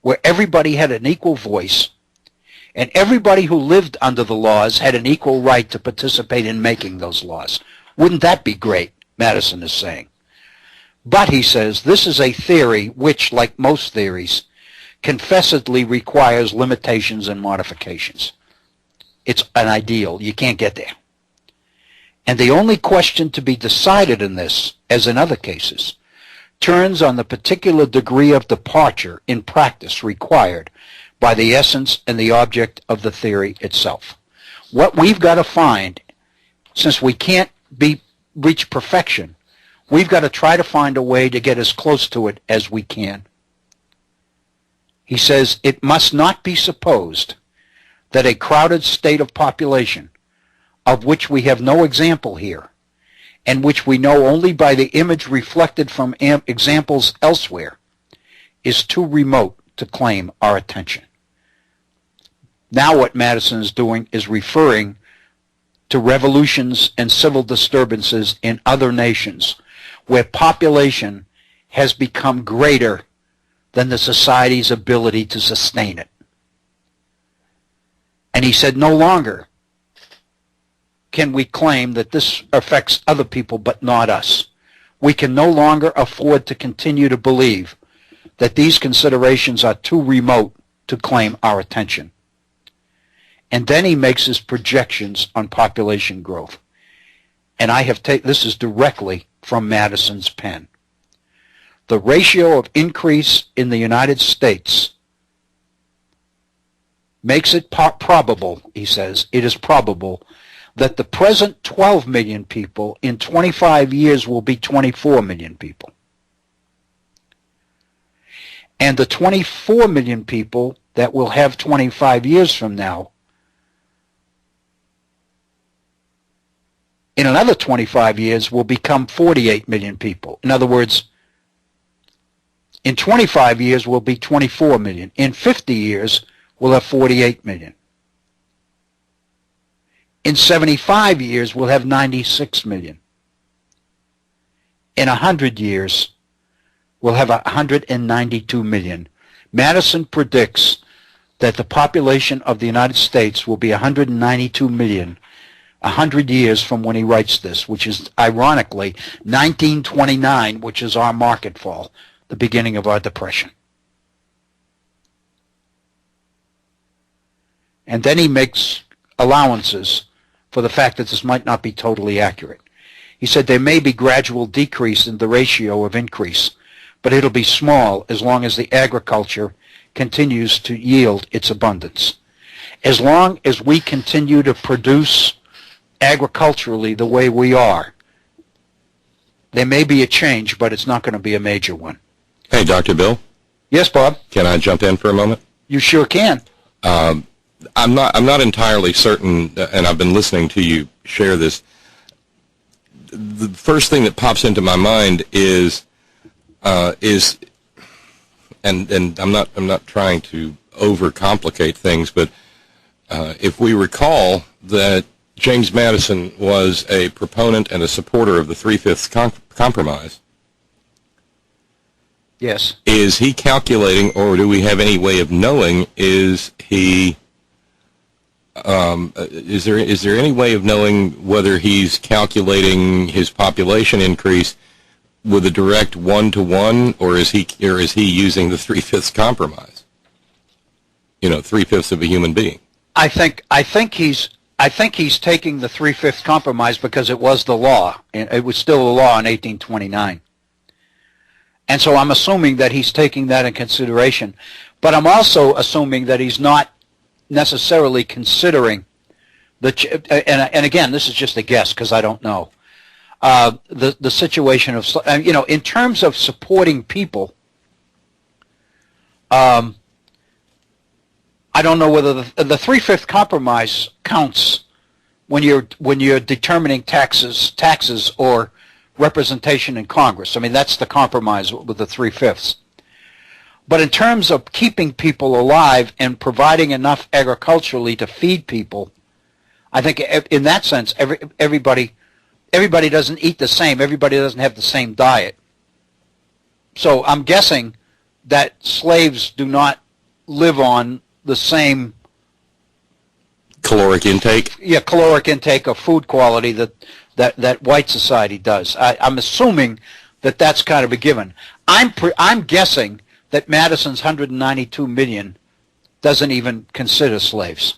where everybody had an equal voice and everybody who lived under the laws had an equal right to participate in making those laws. Wouldn't that be great? Madison is saying. But, he says, this is a theory which, like most theories, confessedly requires limitations and modifications. It's an ideal. You can't get there. And the only question to be decided in this, as in other cases, turns on the particular degree of departure in practice required by the essence and the object of the theory itself. What we've got to find, since we can't reach perfection, we've got to try to find a way to get as close to it as we can. He says, it must not be supposed that a crowded state of population, of which we have no example here, and which we know only by the image reflected from examples elsewhere, is too remote to claim our attention. Now what Madison is doing is referring to revolutions and civil disturbances in other nations, where population has become greater than the society's ability to sustain it. And he said, no longer can we claim that this affects other people but not us. We can no longer afford to continue to believe that these considerations are too remote to claim our attention. And then he makes his projections on population growth. And I have this is directly from Madison's pen. The ratio of increase in the United States makes it probable, he says, it is probable that the present 12 million people in 25 years will be 24 million people. And the 24 million people that we'll have 25 years from now, in another 25 years, will become 48 million people. In other words, in 25 years, we'll be 24 million. In 50 years, we'll have 48 million. In 75 years, we'll have 96 million. In 100 years, we'll have 192 million. Madison predicts that the population of the United States will be 192 million 100 years from when he writes this, which is, ironically, 1929, which is our market fall, the beginning of our depression. And then he makes allowances for the fact that this might not be totally accurate. He said there may be gradual decrease in the ratio of increase, but it'll be small as long as the agriculture continues to yield its abundance. As long as we continue to produce agriculturally the way we are, there may be a change, but it's not going to be a major one. Hey, Dr. Bill? Yes, Bob? Can I jump in for a moment? You sure can. I'm not entirely certain, and I've been listening to you share this. The first thing that pops into my mind is and I'm not trying to overcomplicate things, but if we recall that James Madison was a proponent and a supporter of the 3/5 compromise, Yes. Is he calculating, or do we have any way of knowing, is there any way of knowing whether he's calculating his population increase with a direct 1-to-1, or is he using the 3/5 compromise? 3/5 of a human being. I think he's taking the 3/5 compromise because it was the law, and it was still a law in 1829. And so I'm assuming that he's taking that in consideration. But I'm also assuming that he's not necessarily considering and again, this is just a guess because I don't know, the situation of, in terms of supporting people, I don't know whether the 3/5 compromise counts when you're determining taxes or representation in Congress. I mean, that's the compromise with the 3/5. But in terms of keeping people alive and providing enough agriculturally to feed people, I think in that sense, everybody doesn't eat the same. Everybody doesn't have the same diet. So I'm guessing that slaves do not live on the same caloric intake. Yeah, caloric intake or food quality that white society does. I'm assuming that that's kind of a given. I'm guessing that Madison's 192 million doesn't even consider slaves.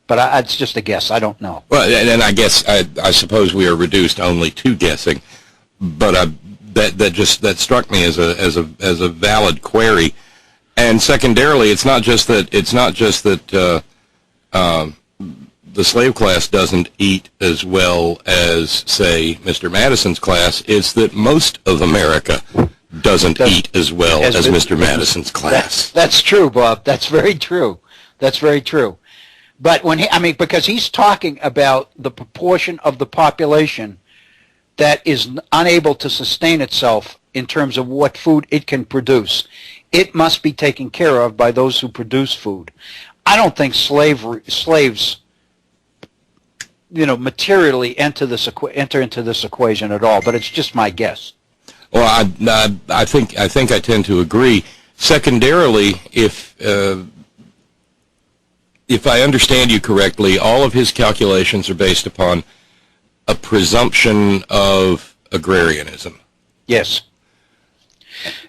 But it's just a guess. I don't know. Well, and I guess I suppose we are reduced only to guessing, but that struck me as a valid query. And secondarily, it's not just that the slave class doesn't eat as well as, say, Mr. Madison's class. It's that most of America doesn't eat as well as Mr. Madison's class. That's true, Bob. That's very true. That's very true. But because he's talking about the proportion of the population that is unable to sustain itself in terms of what food it can produce, it must be taken care of by those who produce food. I don't think slaves, materially enter into this equation at all. But it's just my guess. Well, I think I tend to agree. Secondarily, if I understand you correctly, all of his calculations are based upon a presumption of agrarianism. Yes.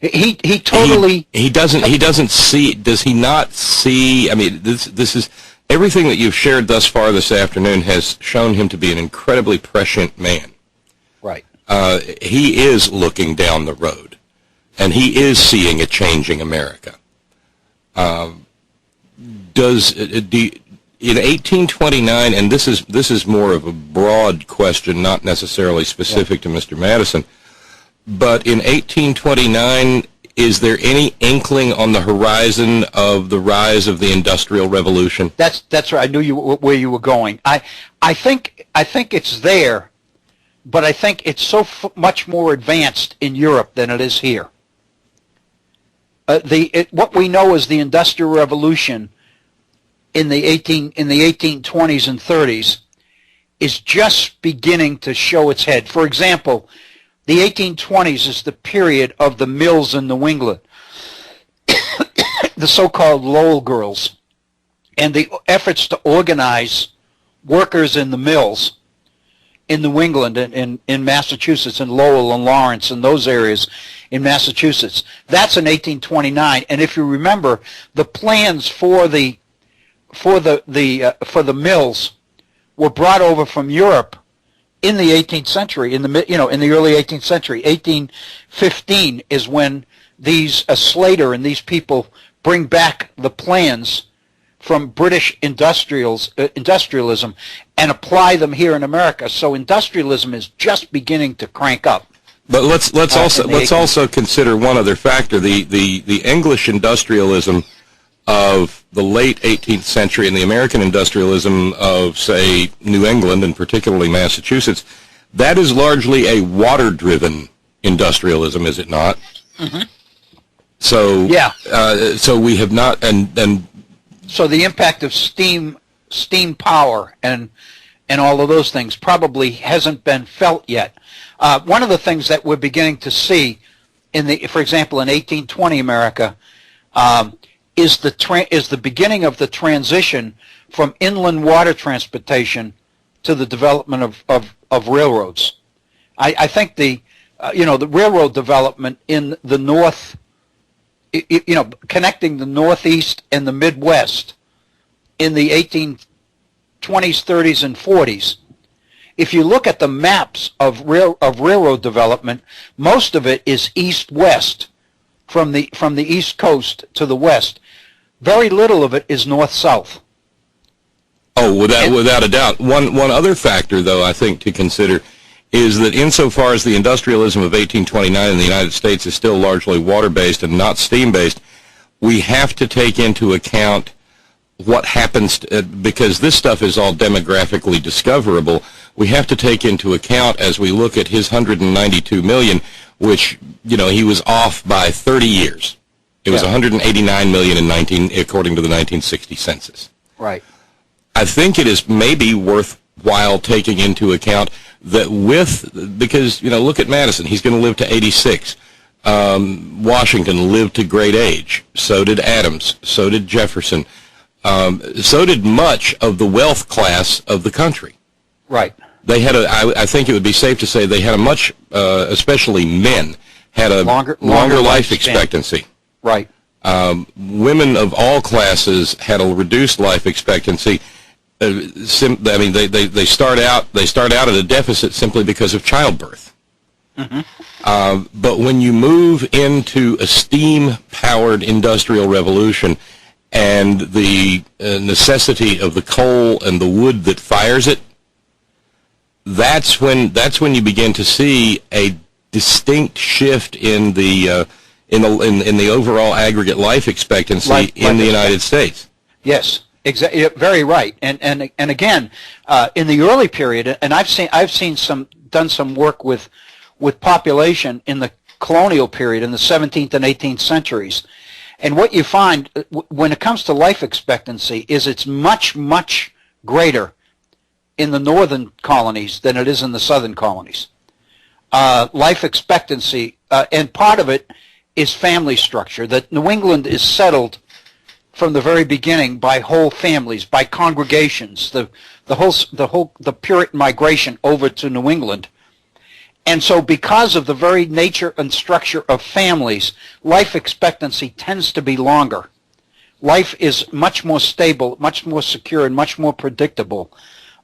He totally he doesn't see. Does he not see? I mean, this is everything that you've shared thus far this afternoon has shown him to be an incredibly prescient man. Right. He is looking down the road, and he is seeing a changing America. In 1829, and this is more of a broad question, not necessarily specific to Mr. Madison, but in 1829, is there any inkling on the horizon of the rise of the Industrial Revolution? That's right. I knew where you were going. I think it's there, but I think it's so much more advanced in Europe than it is here. What we know is the Industrial Revolution in the 1820s and 30s is just beginning to show its head. For example, the 1820s is the period of the mills in New England, the so-called Lowell girls, and the efforts to organize workers in the mills in New England and in Massachusetts, and Lowell and Lawrence and those areas in Massachusetts. That's in 1829. And if you remember, the plans for the mills were brought over from Europe in the 18th century, in the early 18th century. 1815 is when these Slater and these people bring back the plans from British industrialism and apply them here in America. So industrialism is just beginning to crank up. But let's also consider one other factor: the English industrialism of the late 18th century and the American industrialism of, say, New England and particularly Massachusetts. That is largely a water-driven industrialism, is it not? Mm-hmm. So yeah. So we have not and so the impact of steam power and all of those things probably hasn't been felt yet. One of the things that we're beginning to see for example, in 1820 America, is the beginning of the transition from inland water transportation to the development of railroads. I think the railroad development in the north, connecting the Northeast and the Midwest in the 1820s, 30s, and 40s. If you look at the maps of railroad development, most of it is east-west, from the East Coast to the west. Very little of it is north-south. Oh, without a doubt. One other factor, though, I think to consider is that insofar as the industrialism of 1829 in the United States is still largely water-based and not steam-based, we have to take into account what happens, because this stuff is all demographically discoverable. We have to take into account, as we look at his 192 million, which, he was off by 30 years. It was 189 million according to the 1960 census. Right. I think it is maybe worthwhile taking into account that because, look at Madison. He's going to live to 86. Washington lived to great age. So did Adams. So did Jefferson. So did much of the wealth class of the country. Right. They had I think it would be safe to say they had a much, especially men, had a longer life expectancy. Right. Women of all classes had a reduced life expectancy. They start out at a deficit simply because of childbirth. Mm-hmm. But when you move into a steam-powered industrial revolution and the necessity of the coal and the wood that fires it, that's when you begin to see a distinct shift in the overall aggregate life expectancy in the United States. Yes. Exactly, very right, and again, in the early period, and I've done some work with population in the colonial period in the 17th and 18th centuries, and what you find when it comes to life expectancy is it's much greater in the northern colonies than it is in the southern colonies. Life expectancy, and part of it is family structure. That New England is settled from the very beginning by whole families, by congregations, the Puritan migration over to New England. And so because of the very nature and structure of families, life expectancy tends to be longer. Life is much more stable, much more secure, and much more predictable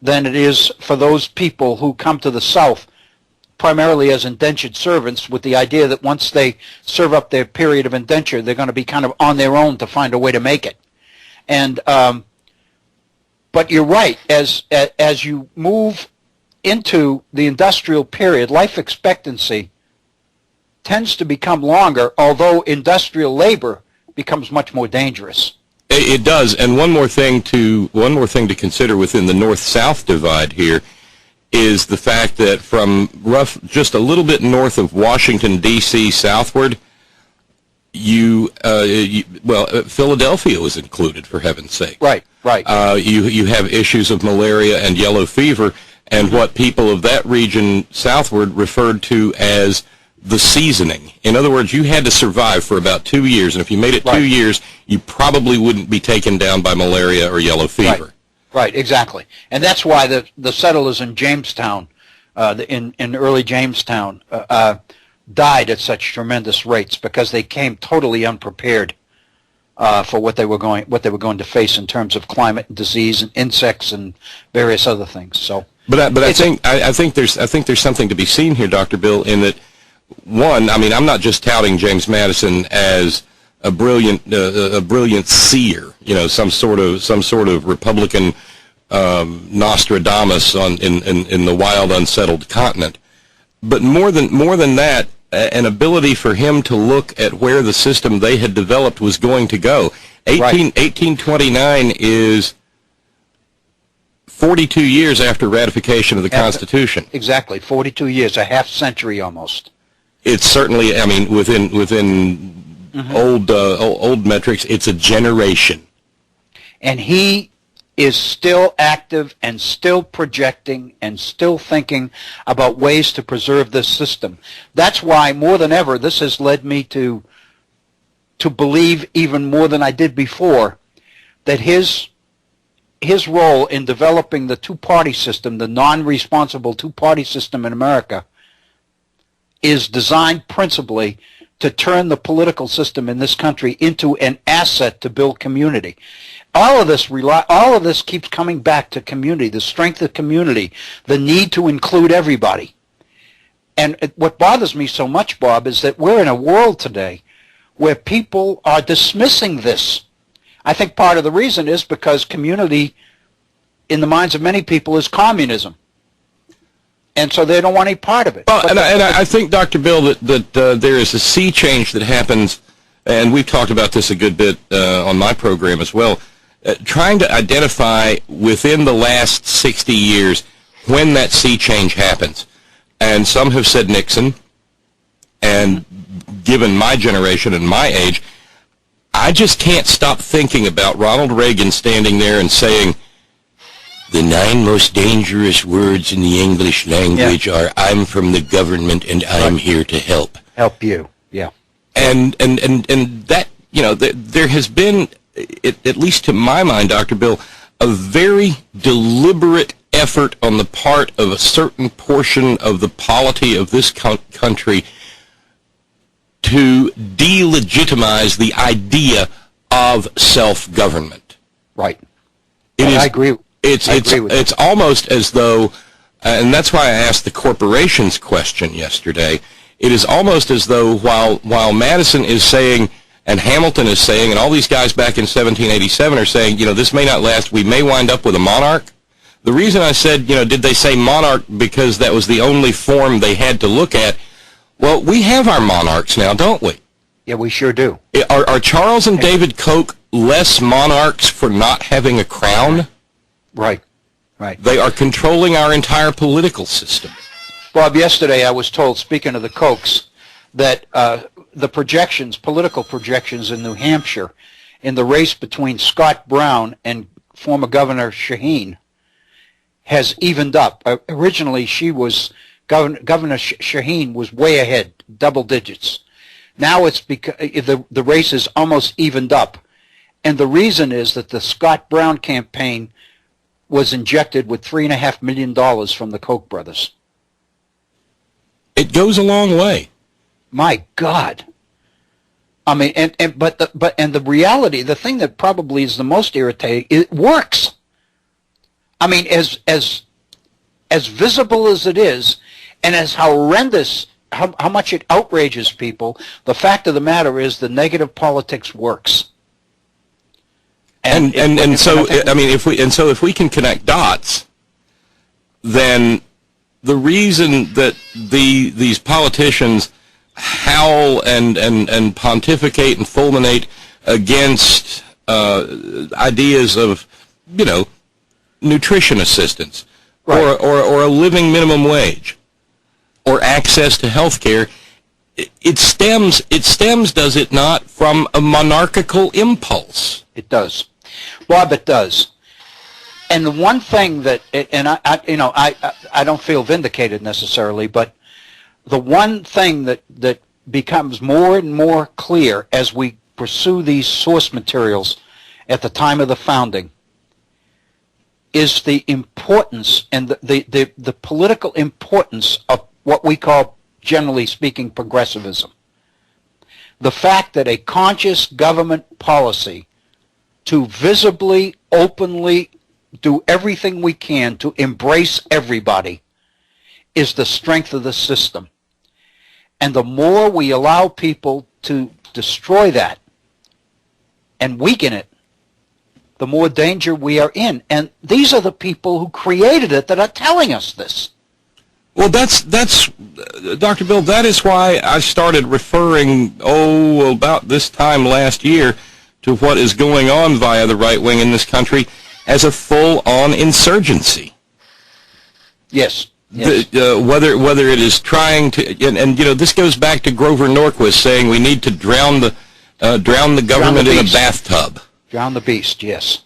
than it is for those people who come to the South primarily as indentured servants, with the idea that once they serve up their period of indenture, they're going to be kind of on their own to find a way to make it. And but you're right, as you move into the industrial period, life expectancy tends to become longer, although industrial labor becomes much more dangerous. It does. And one more thing to consider within the north-south divide here is the fact that from just a little bit north of Washington, D.C. southward, Philadelphia was included, for heaven's sake. Right. You have issues of malaria and yellow fever, and what people of that region southward referred to as the seasoning. In other words, you had to survive for about 2 years, and if you made it 2 years, you probably wouldn't be taken down by malaria or yellow fever. Right, exactly. And that's why the settlers in Jamestown, in early Jamestown, died at such tremendous rates, because they came totally unprepared for what they were going to face in terms of climate and disease and insects and various other things. So, but I think there's something to be seen here, Dr. Bill, in that, one, I mean, I'm not just touting James Madison as a brilliant seer, some sort of Republican Nostradamus in the wild, unsettled continent. But more than that, an ability for him to look at where the system they had developed was going to go. 1829 is 42 years after ratification of the Constitution. Exactly, 42 years, a half century almost. It's certainly, I mean, within old metrics, it's a generation. And he is still active and still projecting and still thinking about ways to preserve this system. That's why, more than ever, this has led me to believe even more than I did before that his role in developing the two-party system, the non-responsible two-party system in America, is designed principally to turn the political system in this country into an asset to build community. All of this keeps coming back to community, the strength of community, the need to include everybody. And what bothers me so much, Bob, is that we're in a world today where people are dismissing this. I think part of the reason is because community, in the minds of many people, is communism. And so they don't want any part of it. Well, and I think, Dr. Bill, that there is a sea change that happens, and we've talked about this a good bit on my program as well, trying to identify within the last 60 years when that sea change happens. And some have said Nixon, and given my generation and my age, I just can't stop thinking about Ronald Reagan standing there and saying, the 9 most dangerous words in the English language are, I'm from the government and I'm here to help. Help you, yeah. And that, there has been, at least to my mind, Dr. Bill, a very deliberate effort on the part of a certain portion of the polity of this country to delegitimize the idea of self-government. Right. I agree. It's almost as though, and that's why I asked the corporations question yesterday, it is almost as though while Madison is saying, and Hamilton is saying, and all these guys back in 1787 are saying, this may not last, we may wind up with a monarch. The reason I said, did they say monarch because that was the only form they had to look at? Well, we have our monarchs now, don't we? Yeah, we sure do. Are Charles and David Koch less monarchs for not having a crown? Right. They are controlling our entire political system. Bob, yesterday I was told, speaking of the Kochs, that the political projections in New Hampshire, in the race between Scott Brown and former Governor Shaheen, has evened up. Originally, Governor Shaheen was way ahead, double digits. Now it's because the race is almost evened up, and the reason is that the Scott Brown campaign was injected with $3.5 million from the Koch brothers. It goes a long way. My God. I mean, but the reality, the thing that probably is the most irritating, it works. I mean, as visible as it is, and as horrendous, how much it outrages people, the fact of the matter is the negative politics works. And so if we can connect dots, then the reason that these politicians howl and pontificate and fulminate against ideas of nutrition assistance, right, or a living minimum wage, or access to health care, it stems, does it not, from a monarchical impulse? It does. Bob, it does. And the one thing that, and I don't feel vindicated necessarily, but the one thing that becomes more and more clear as we pursue these source materials at the time of the founding is the importance and the political importance of what we call, generally speaking, progressivism. The fact that a conscious government policy to visibly, openly do everything we can to embrace everybody is the strength of the system. And the more we allow people to destroy that and weaken it, the more danger we are in. And these are the people who created it that are telling us this. Well, that's Dr. Bill, that is why I started referring, about this time last year, to what is going on via the right wing in this country as a full-on insurgency. Yes. Whether it is trying to, and this goes back to Grover Norquist saying we need to drown the government in a bathtub. Drown the beast, yes.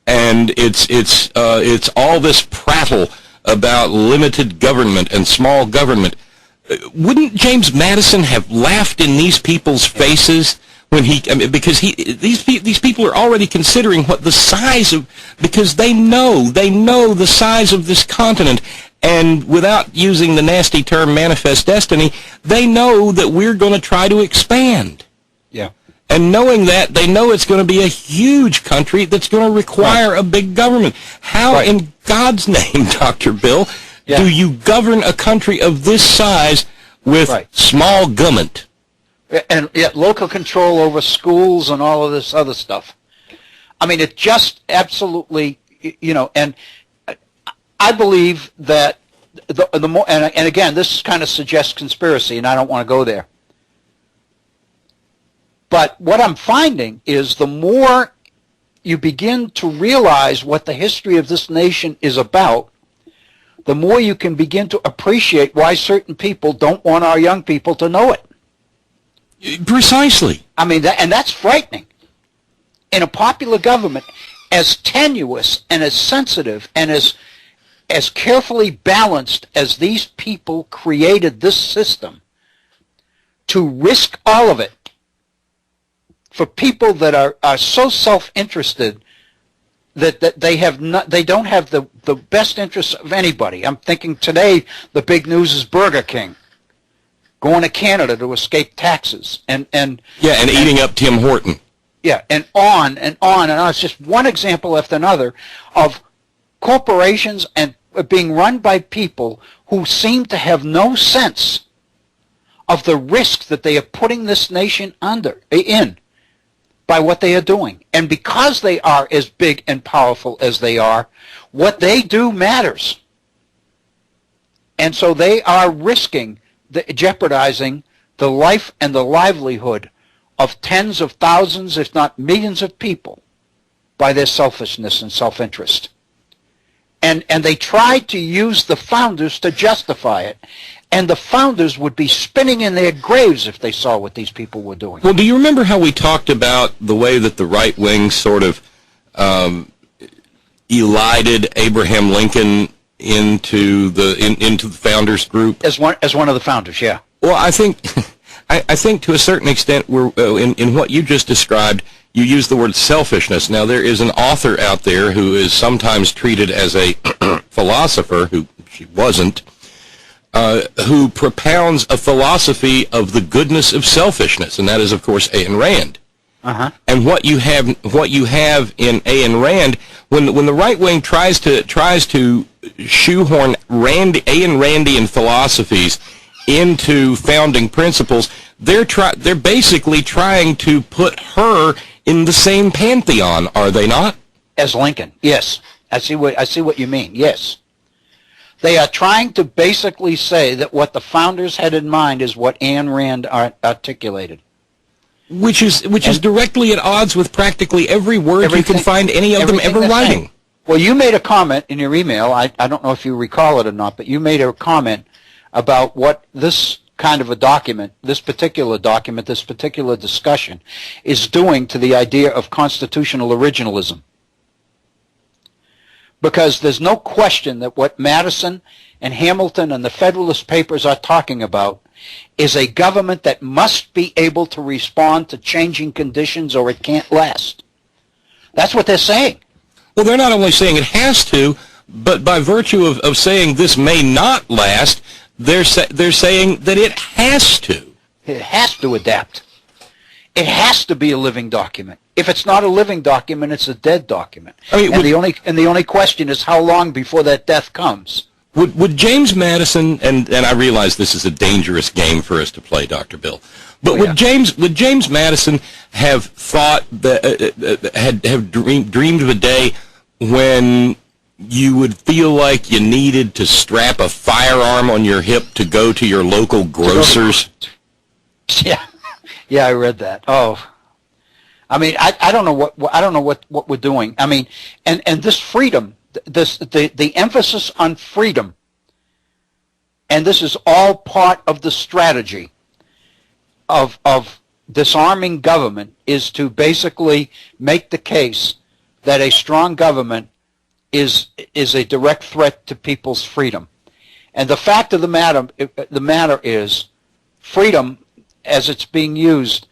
and it's all this prattle about limited government and small government. Wouldn't James Madison have laughed in these people's faces when because these people are already considering what the size of, because they know the size of this continent, and without using the nasty term manifest destiny, they know that we're going to try to expand. Yeah. And knowing that, they know it's going to be a huge country that's going to require a big government. How in God's name, Dr. Bill, do you govern a country of this size with small government? And local control over schools and all of this other stuff. I mean, it just absolutely, and I believe that the more, and again, this kind of suggests conspiracy, and I don't want to go there. But what I'm finding is the more you begin to realize what the history of this nation is about, the more you can begin to appreciate why certain people don't want our young people to know it. Precisely. I mean, and that's frightening. In a popular government, as tenuous and as sensitive and as carefully balanced as these people created this system, to risk all of it for people that are so self-interested that they don't have the best interests of anybody. I'm thinking today the big news is Burger King going to Canada to escape taxes and eating up Tim Horton. Yeah, and on and on and on. It's just one example after another of corporations and being run by people who seem to have no sense of the risk that they are putting this nation in by what they are doing. And because they are as big and powerful as they are, what they do matters. And so they are risking jeopardizing the life and the livelihood of tens of thousands, if not millions of people by their selfishness and self-interest. And they tried to use the founders to justify it. And the founders would be spinning in their graves if they saw what these people were doing. Well, do you remember how we talked about the way that the right wing sort of elided Abraham Lincoln into the founders group as one of the founders? Yeah. Well, I think to a certain extent, we're in what you just described. You use the word selfishness. Now, there is an author out there who is sometimes treated as a philosopher, who she wasn't, who propounds a philosophy of the goodness of selfishness, and that is, of course, Ayn Rand. Uh-huh. And what you have in Ayn Rand, when the right wing tries to shoehorn Ayn Randian philosophies into founding principles, they're basically trying to put her in the same pantheon, are they not? As Lincoln, yes. I see what you mean. Yes. They are trying to basically say that what the founders had in mind is what Ayn Rand articulated. Which is directly at odds with practically every word you can find any of them ever writing. Well, you made a comment in your email, I don't know if you recall it or not, but you made a comment about what this kind of a document, this particular discussion, is doing to the idea of constitutional originalism. Because there's no question that what Madison and Hamilton and the Federalist Papers are talking about is a government that must be able to respond to changing conditions or it can't last. That's what they're saying. Well, they're not only saying it has to, but by virtue of saying this may not last, they're saying that it has to. It has to adapt. It has to be a living document. If it's not a living document, it's a dead document. I mean, and the only question is how long before that death comes. Would James Madison, and I realize this is a dangerous game for us to play, Dr. Bill, but would James Madison have thought that have dreamed of a day when you would feel like you needed to strap a firearm on your hip to go to your local grocer's? Yeah, I read that. Oh, I mean, I don't know what we're doing. I mean, and this freedom, the emphasis on freedom, and this is all part of the strategy of disarming government, is to basically make the case that a strong government is a direct threat to people's freedom. And the fact of the matter is, freedom, as it's being used,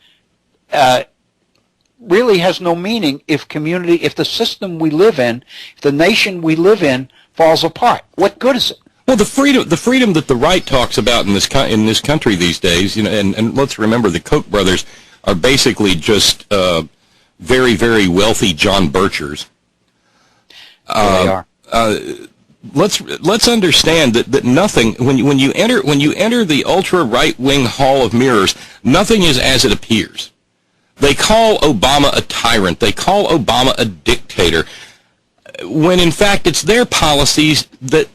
really has no meaning if the system we live in, if the nation we live in falls apart. What good is it? Well, the freedom that the right talks about in this country these days, and let's remember the Koch brothers are basically just very, very wealthy John Birchers. They are. Let's understand that nothing, when you enter the ultra right wing hall of mirrors, nothing is as it appears. They call Obama a tyrant. They call Obama a dictator, when in fact it's their policies that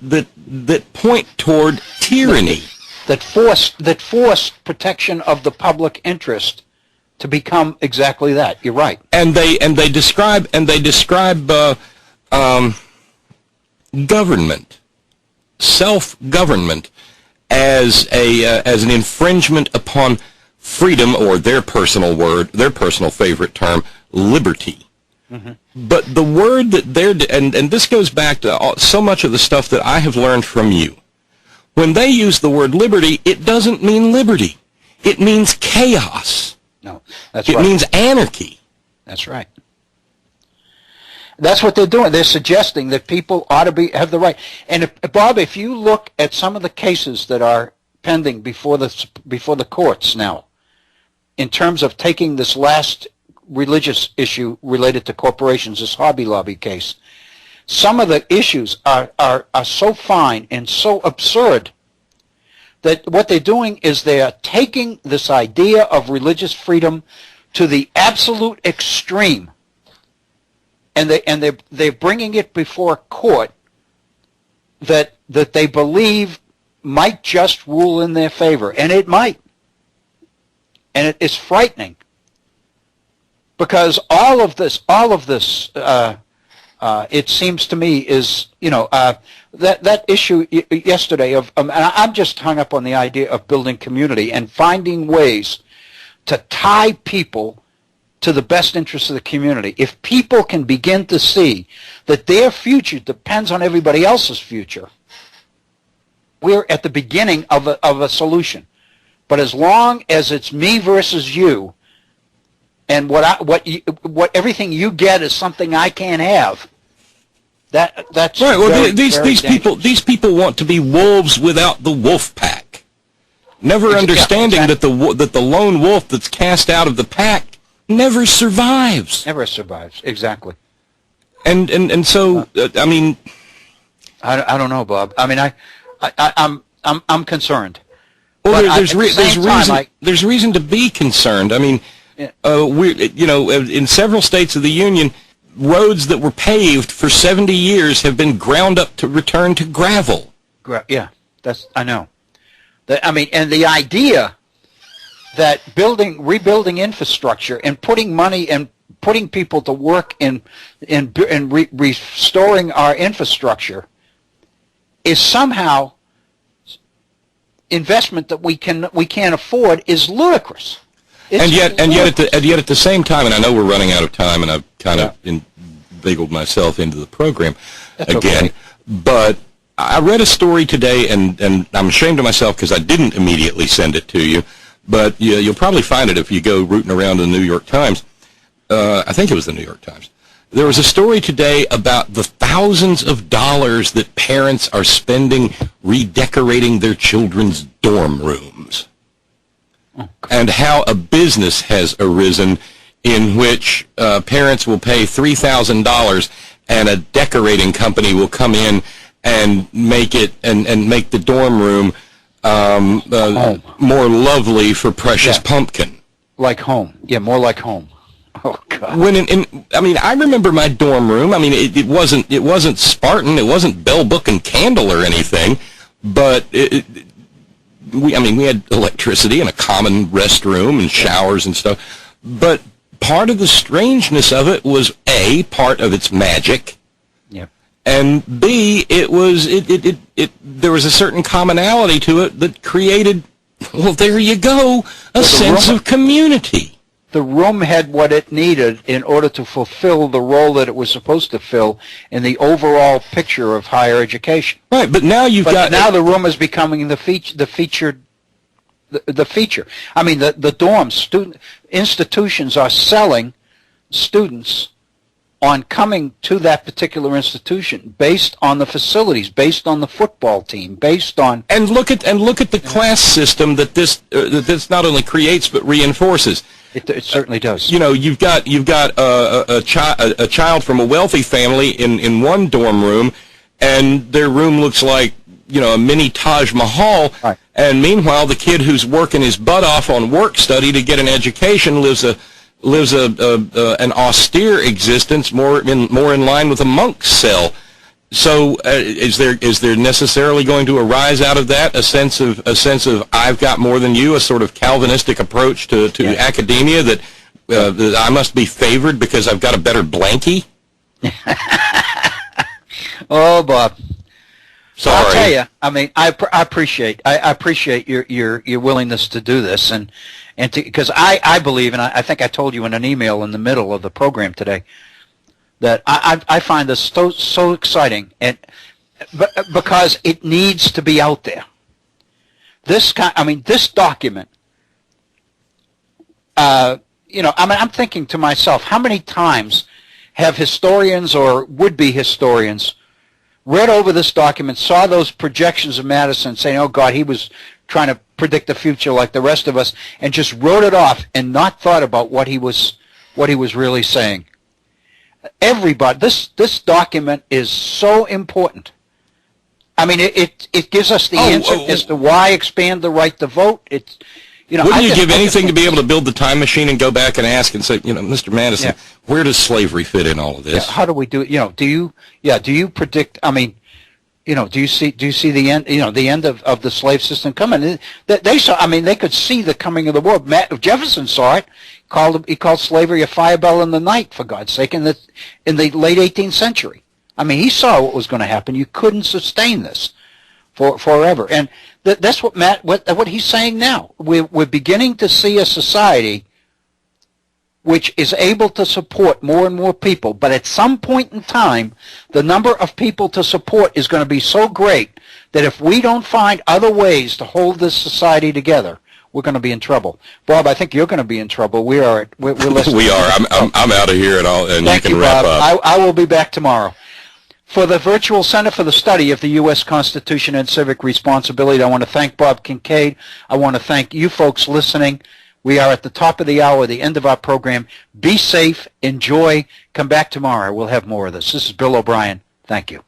point toward tyranny, that force protection of the public interest to become exactly that. You're right. And they describe government, self-government, as an infringement upon freedom, or their personal favorite term, liberty. Mm-hmm. But the word that and this goes back to so much of the stuff that I have learned from you. When they use the word liberty, it doesn't mean liberty. It means chaos. No, that's right. It means anarchy. That's right. That's what they're doing. They're suggesting that people ought to have the right. And Bob, if you look at some of the cases that are pending before the courts now, in terms of taking this last religious issue related to corporations, this Hobby Lobby case, some of the issues are so fine and so absurd that what they're doing is they are taking this idea of religious freedom to the absolute extreme, and they're bringing it before a court that they believe might just rule in their favor, and it might, and it is frightening, because all of this, it seems to me, is that issue yesterday of and I'm just hung up on the idea of building community and finding ways to tie people to the best interests of the community. If people can begin to see that their future depends on everybody else's future, we're at the beginning of a solution. But as long as it's me versus you, and what everything you get is something I can't have, that's right. Well, very, these people want to be wolves without the wolf pack, never understanding that the lone wolf that's cast out of the pack never survives. Never survives. Exactly. And so I mean, I don't know, Bob. I mean, I'm concerned. Well, there's reason to be concerned. I mean, in several states of the Union, roads that were paved for 70 years have been ground up to return to gravel. Yeah, I know. I mean, and the idea that rebuilding infrastructure and putting money and putting people to work in restoring our infrastructure is somehow investment that we can't afford is ludicrous. And yet at the same time, and I know we're running out of time, and I've kind of inveigled myself into the program again. Okay. But I read a story today, and I'm ashamed of myself because I didn't immediately send it to you. But you'll probably find it if you go rooting around in the New York Times. I think it was the New York Times. There was a story today about the thousands of dollars that parents are spending redecorating their children's dorm rooms. And how a business has arisen in which parents will pay $3,000 and a decorating company will come in and make it and make the dorm room more lovely for precious pumpkin. Like home. Yeah, more like home. Oh God. I mean, I remember my dorm room. I mean, it wasn't Spartan. It wasn't Bell Book and Candle or anything, but we had electricity and a common restroom and showers and stuff. But part of the strangeness of it was A, part of its magic. Yep. And B, there was a certain commonality to it that created, well, there you go, a sense of community. the room had what it needed in order to fulfill the role that it was supposed to fill in the overall picture of higher education. Right, but now now the room is becoming the feature. I mean, the dorms, institutions are selling students on coming to that particular institution based on the facilities, based on the football team, based on and look at the class system that this not only creates but reinforces. It certainly does. You know, you've got a child from a wealthy family in one dorm room, and their room looks like, you know, a mini Taj Mahal. Right. And meanwhile, the kid who's working his butt off on work study to get an education lives an austere existence, more in line with a monk's cell. So, is there necessarily going to arise out of that a sense of I've got more than you, a sort of Calvinistic approach to academia that I must be favored because I've got a better blankie? Oh, Bob. Sorry. I'll tell you. I mean, I appreciate your willingness to do this, and because I believe, and I think I told you in an email in the middle of the program today, that I find this so exciting, and because it needs to be out there. This document. I'm thinking to myself, how many times have historians or would-be historians read over this document, saw those projections of Madison, saying, "Oh God, he was trying to predict the future like the rest of us," and just wrote it off and not thought about what he was really saying. Everybody, this document is so important. I mean, it gives us the answer as to why expand the right to vote. It's, you know, wouldn't you give anything to be able to build the time machine and go back and ask and say, you know, Mr. Madison, where does slavery fit in all of this? Yeah, how do we do it? You know, do you predict? I mean, you know, do you see the end? You know, the end of the slave system coming? They saw. I mean, they could see the coming of the war. Jefferson saw it. He called slavery a fire bell in the night, for God's sake, in the late 18th century. I mean, he saw what was going to happen. You couldn't sustain this forever, and that's what he's saying now. We're beginning to see a society which is able to support more and more people, but at some point in time, the number of people to support is going to be so great that if we don't find other ways to hold this society together, we're going to be in trouble. Bob, I think you're going to be in trouble. We're listening. We are. I'm out of here, and Thank you can you, wrap Bob. up. I will be back tomorrow. For the Virtual Center for the Study of the U.S. Constitution and Civic Responsibility, I want to thank Bob Kincaid. I want to thank you folks listening. We are at the top of the hour, the end of our program. Be safe. Enjoy. Come back tomorrow. We'll have more of this. This is Bill O'Brien. Thank you.